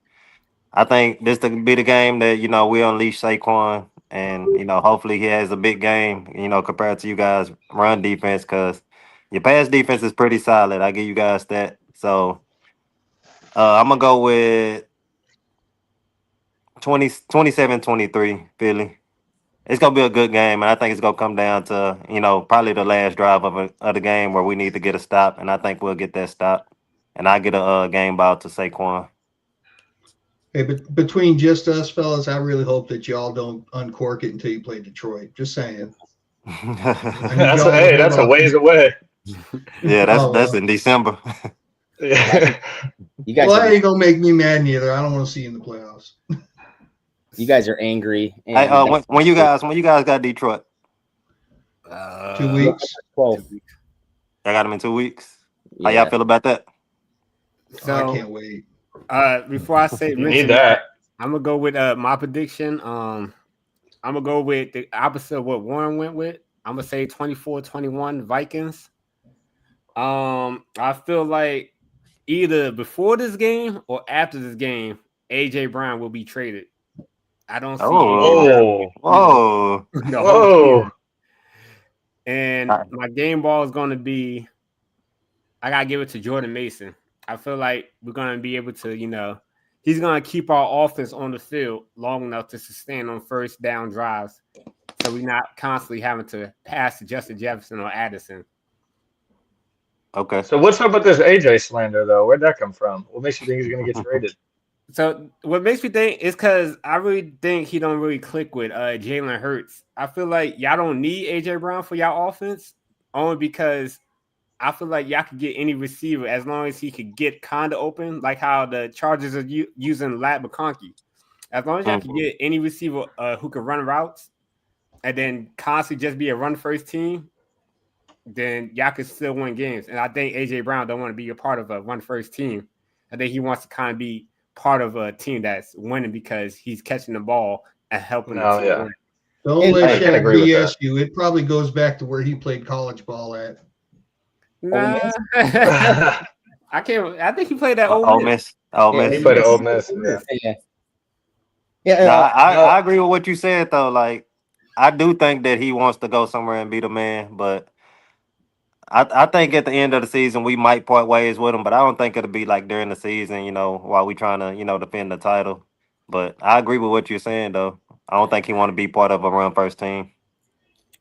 I think this to be the game that we unleash Saquon, and hopefully he has a big game. Compared to you guys' run defense, because your pass defense is pretty solid. I give you guys that. So I'm gonna go with 27-23 Philly. It's gonna be a good game, and I think it's gonna come down to probably the last drive of the game where we need to get a stop, and I think we'll get that stop, and I get a game ball to Saquon. Hey, but between just us, fellas, I really hope that y'all don't uncork it until you play Detroit. Just saying. That's a ways away. Yeah, that's in December. Yeah. You guys that ain't gonna make me mad neither. I don't want to see you in the playoffs. You guys are angry. Hey, when you guys got Detroit, 2 weeks. 12. I got them in 2 weeks. How Yeah. y'all feel about that? So I can't wait. Before I say You need that. I'm gonna go with my prediction. I'm gonna go with the opposite of what Warren went with. I'm gonna say 24-21 Vikings. I feel like either before this game or after this game, AJ Brown will be traded. I don't see AJ Whoa. the whole season. And my game ball is going to be, I got to give it to Jordan Mason. I feel like we're going to be able to, he's going to keep our offense on the field long enough to sustain on first down drives. So we're not constantly having to pass to Justin Jefferson or Addison. Okay. So what's up with this AJ slander, though? Where'd that come from? What makes you think he's going to get traded? So what makes me think is because I really think he don't really click with Jalen Hurts. I feel like y'all don't need AJ Brown for y'all offense, only because I feel like y'all could get any receiver as long as he could get kind of open, like how the Chargers are using Lat McConkey. As long as y'all can get any receiver who can run routes and then constantly just be a run-first team, then y'all could still win games. And I think AJ Brown don't want to be a part of a run-first team. I think he wants to kind of be part of a team that's winning because he's catching the ball and helping the team win. Don't let Shaq BS you. It probably goes back to where he played college ball at. Nah. I can't. I think he played at Ole Miss. He played at Ole Miss. Yeah. I agree with what you said though. Like, I do think that he wants to go somewhere and be the man, but I think at the end of the season we might part ways with him, but I don't think it'll be like during the season, while we trying to, defend the title. But I agree with what you're saying though. I don't think he want to be part of a run first team.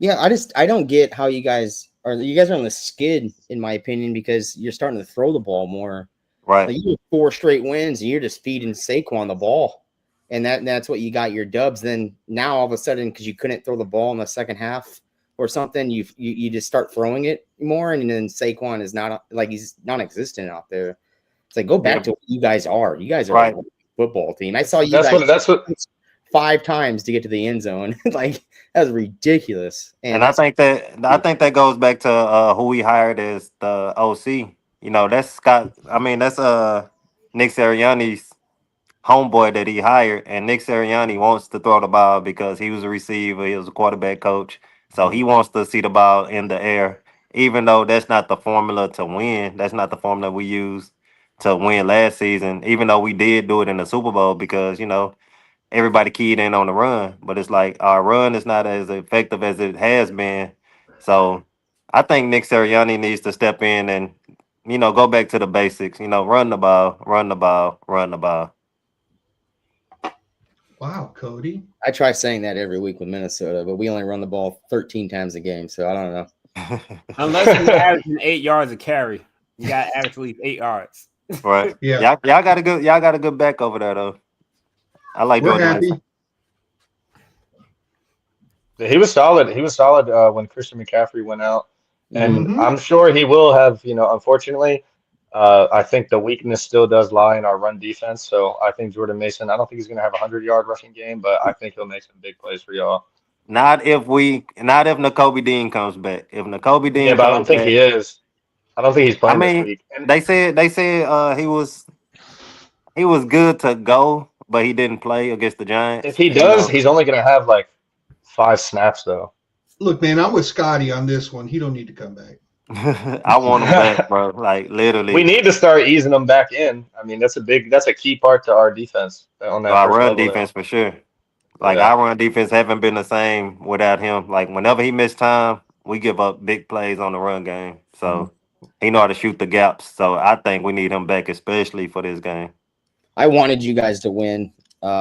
Yeah, I don't get how you guys are. You guys are on the skid, in my opinion, because you're starting to throw the ball more. Right. Like you have 4 straight wins, and you're just feeding Saquon the ball, and that's what you got your dubs. Then now all of a sudden, because you couldn't throw the ball in the second half or something, you just start throwing it more, and then Saquon is not like he's non-existent out there. It's like go back to what you guys are. You guys are a football team. I saw you That's what 5 times to get to the end zone. Like that was ridiculous. And I think that goes back to who we hired as the OC. That's Scott. I mean, that's Nick Sirianni's homeboy that he hired, and Nick Sirianni wants to throw the ball because he was a receiver, he was a quarterback coach, so he wants to see the ball in the air. Even though that's not the formula to win, that's not the formula we used to win last season. Even though we did do it in the Super Bowl because everybody keyed in on the run, but it's like our run is not as effective as it has been. So I think Nick Sirianni needs to step in and go back to the basics. Run the ball, run the ball, run the ball. Wow, Cody. I try saying that every week with Minnesota, but we only run the ball 13 times a game, so I don't know. Unless you're averaging 8 yards a carry, you got to average at least 8 yards. Right. Yeah. Y'all got a good back over there though. I like We're Jordan happy. Mason. He was solid. He was solid when Christian McCaffrey went out, and Mhm. I'm sure he will have. Unfortunately, I think the weakness still does lie in our run defense. So I think Jordan Mason. I don't think he's going to have a 100-yard rushing game, but I think he'll make some big plays for y'all. Not if Nakobe Dean comes back. If Nakobe Yeah, Dean but I don't comes think back, he is. I don't think he's I playing this mean, week. And they said he was good to go, but he didn't play against the if Giants. he does, he's only going to have like 5 snaps though. Look, man, I'm with Scotty on this one. He don't need to come back. I want him back, bro. Like We literally, need to start easing them back in. I mean, that's a key part to our defense on that our first run level there. defense for sure. Like Yeah. our run defense haven't been the same without him. Like whenever he missed time, we give up big plays on the run game. So he know how to shoot the gaps. So I think we need him back, especially for this game. I wanted you guys to win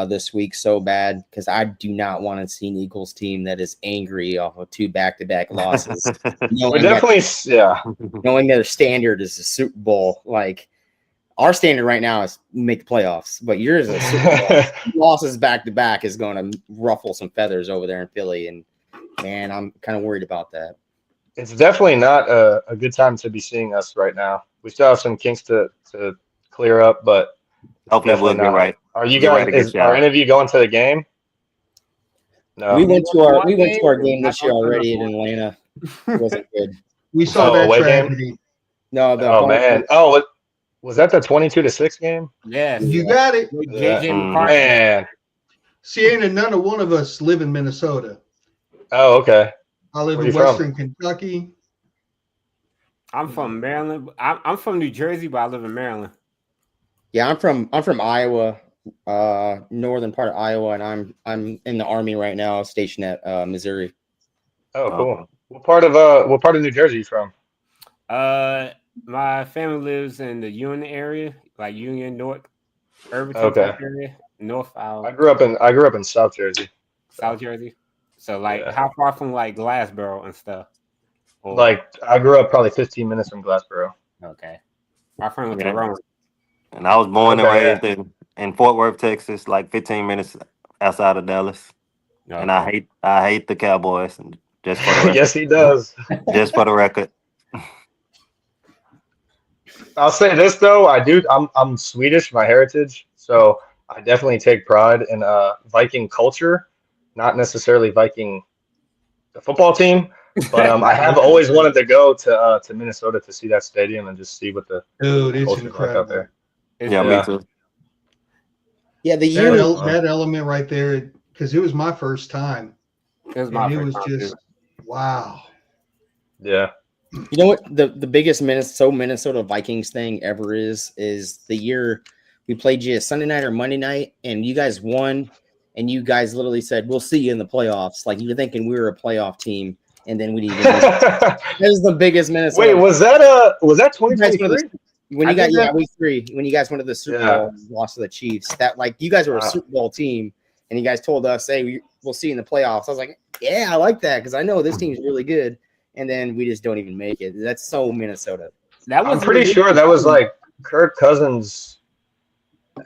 this week so bad because I do not want to see an Eagles team that is angry off of 2 back-to-back losses. We're definitely, yeah. Knowing their standard is the Super Bowl. Like our standard right now is make the playoffs, but yours is a Super Bowl. Losses back-to-back is going to ruffle some feathers over there in Philly, and man, I'm kind of worried about that. It's definitely not a good time to be seeing us right now. We still have some kinks to clear up, but Hopefully we'll get right. Are you Get right guys? against Are y'all. any of you going to the game? No. We went to our One game this year not going to already in the- Atlanta. It wasn't good. We saw Oh, that away game? tragedy. No, the Oh home- man. Oh, was that the 22-6 game? Yes. You got it. With Yeah. JJ McCarthy. Man. See, ain't none of one of us live in Minnesota. Oh, okay. I live Where in you from? Western Kentucky. I'm from Maryland. I'm from New Jersey, but I live in Maryland. Yeah, I'm from Iowa, northern part of Iowa, and I'm in the Army right now, stationed at Missouri. Oh, cool. What part of New Jersey are you from? My family lives in the Union area, like Union, North, Irvington Okay. type area, North I grew up in South Jersey. South Jersey. So like, Yeah. how far from like Glassboro and stuff? Or- Like I grew up probably 15 minutes from Glassboro. okay, my friend went Yeah. to Rome. And I was born and Okay, raised in Fort Worth, Texas, like 15 minutes outside of Dallas. And I hate the Cowboys. Just for the record. Yes, he does. Just for the record. I'll say this though, I'm Swedish, my heritage, so I definitely take pride in Viking culture, not necessarily Viking the football team, but I have always wanted to go to Minnesota to see that stadium and just see what the Dude, it's culture's like out incredible. there. Yeah, Yeah. me too. Yeah, the That, year that element right there, because it was my first time. It was my And it first was time, just, too. wow. Yeah. You know what the biggest Minnesota Vikings thing ever is the year we played you Sunday night or Monday night, and you guys won, and you guys literally said, "We'll see you in the playoffs." Like you were thinking we were a playoff team, and then we didn't even. That is the biggest Minnesota. Wait, was that You guys went to 2023? when I you got think that- week 3 when you guys went to the Super Yeah. Bowl, and lost to the Chiefs. That like you guys were a Wow. Super Bowl team, and you guys told us, "Hey, we'll see you in the playoffs." I was like, "Yeah, I like that because I know this team's really good." And then we just don't even make it. That's so Minnesota. That was I'm pretty sure that was like Kirk Cousins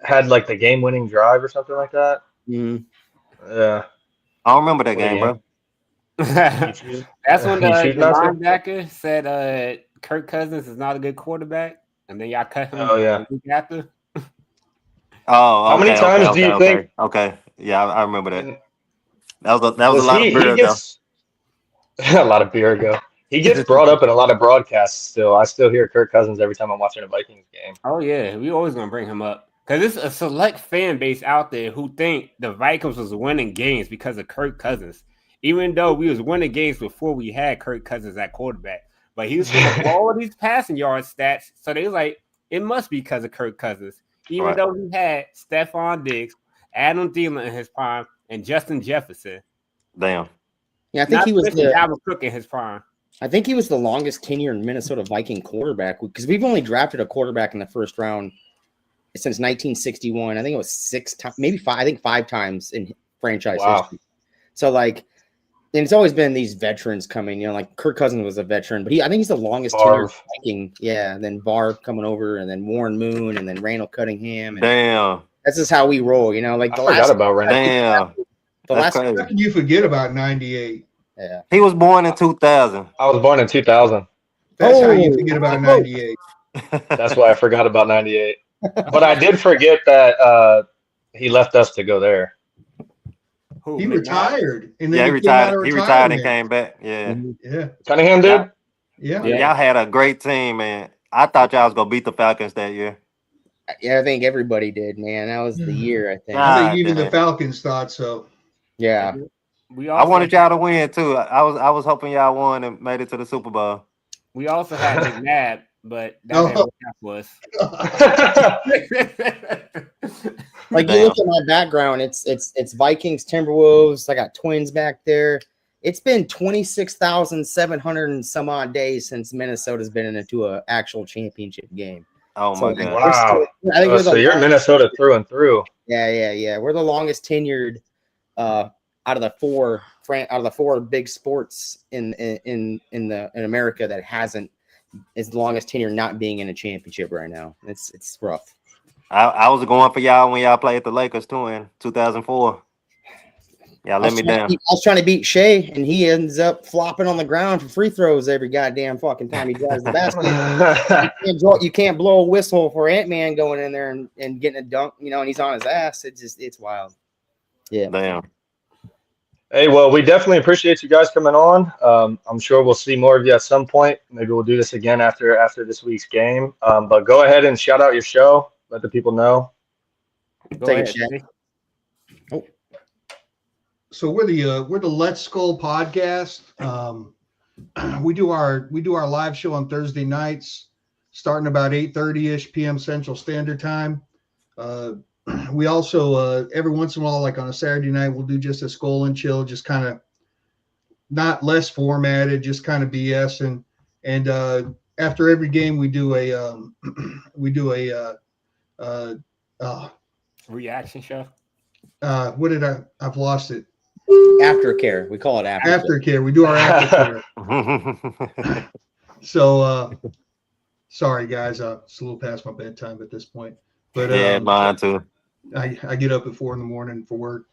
had like the game-winning drive or something like that. Mhm. Yeah. I don't remember that What a game, bro. That's when You the shooting us? linebacker said Kirk Cousins is not a good quarterback, and then y'all cut him Oh, yeah. the week after. Oh, How many okay, times okay, do you okay, think- Okay. Yeah, I remember that. And That was a lot of beer he ago. gets a lot of beer ago. He gets brought up in a lot of broadcasts still. I still hear Kirk Cousins every time I'm watching a Vikings game. Oh yeah, we always gonna bring him up because there's a select fan base out there who think the Vikings was winning games because of Kirk Cousins, even though we was winning games before we had Kirk Cousins at quarterback. But he was putting up all of these passing yard stats, so they was like, it must be because of Kirk Cousins, even Right. though he had Stephon Diggs, Adam Thielen in his prime, and Justin Jefferson. Damn. Yeah, I think Not he was to mention the. Dalvin Cook in his prime. I think he was the longest tenured Minnesota Viking quarterback because we've only drafted a quarterback in the first round since 1961. I think it was 6 times, maybe 5. I think 5 times in franchise history. So like, and it's always been these veterans coming. You know, like Kirk Cousins was a veteran, but I think he's the longest tenured Viking. Yeah, and then Favre coming over, and then Warren Moon, and then Randall Cunningham. And Damn. that's just how we roll. You know, like I forgot about Randall. Damn. The That's last. crazy. How can you forget about 98? Yeah. He was born in 2000. I was born in 2000. That's how you forget about 98. That's why I forgot about 98. But I did forget that he left us to go there. Who, He McNabb? retired, and then Yeah, he he came out of retired. He retired and retirement. came back. Yeah. Yeah, Cunningham did? yeah. Yeah. Y'all had a great team, man. I thought y'all was gonna beat the Falcons that year. Yeah, I think everybody did, man. That was the year, I think. Nah. I think even the damn. Falcons thought so. Yeah. We I also, wanted y'all to win too. I was hoping y'all won and made it to the Super Bowl. we also had McNabb, but that No. didn't work out for us. Like you look at my background, it's Vikings, Timberwolves. I got Twins back there. It's been 26,700 and some odd days since Minnesota's been into an actual championship game. Oh So, my god. Wow. I think we're So the you're longest- Minnesota through and through. Yeah. We're the longest tenured out of the four big sports in America that is the longest tenure not being in a championship right now. It's rough. I was going for y'all when y'all played the Lakers too in 2004. Y'all let me down. I was trying to beat Shea, and he ends up flopping on the ground for free throws every goddamn fucking time he drives the basket. You can't blow a whistle for Ant-Man going in there and getting a dunk, you know, and he's on his ass. It's wild. Yeah. Damn. Hey, well, we definitely appreciate you guys coming on. I'm sure we'll see more of you at some point. Maybe we'll do this again after this week's game. But go ahead and shout out your show. Let the people know. Go Take ahead, a shot. Jay. So we're the Let's Skull podcast. We do our live show on Thursday nights, starting about 8:30ish p.m. Central Standard Time. We also every once in a while, like on a Saturday night, we'll do just a Skull and Chill, just kind of not less formatted, just kind of BS. And after every game, we do a Reaction show. I've lost it. Aftercare. We call it aftercare. Aftercare. We do our aftercare. So sorry guys, it's a little past my bedtime at this point. But Yeah, mine too. I get up at 4 a.m. for work.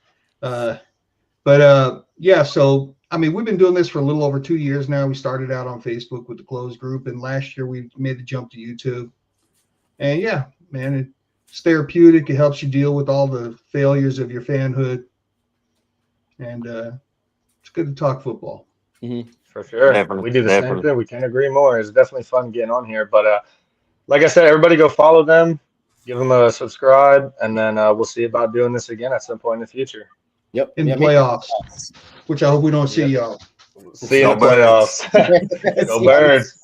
Yeah, so I mean, we've been doing this for a little over 2 years now. We started out on Facebook with the closed group, and last year we made the jump to YouTube. And yeah, man, it's therapeutic. It helps you deal with all the failures of your fanhood. And it's good to talk football. Mm-hmm. For sure. Definitely, We do the definitely. same thing. We can't agree more. It's definitely fun getting on here. But like I said, everybody go follow them, give them a subscribe, and then we'll see about doing this again at some point in the future. Yep. In the Yeah, playoffs, which I hope we don't see y'all. See you in the Go Birds. playoffs. Go Birds.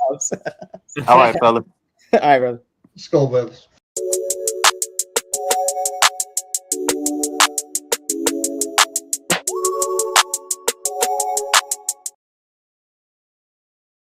All right, fella. All right, brother. Skull Brothers.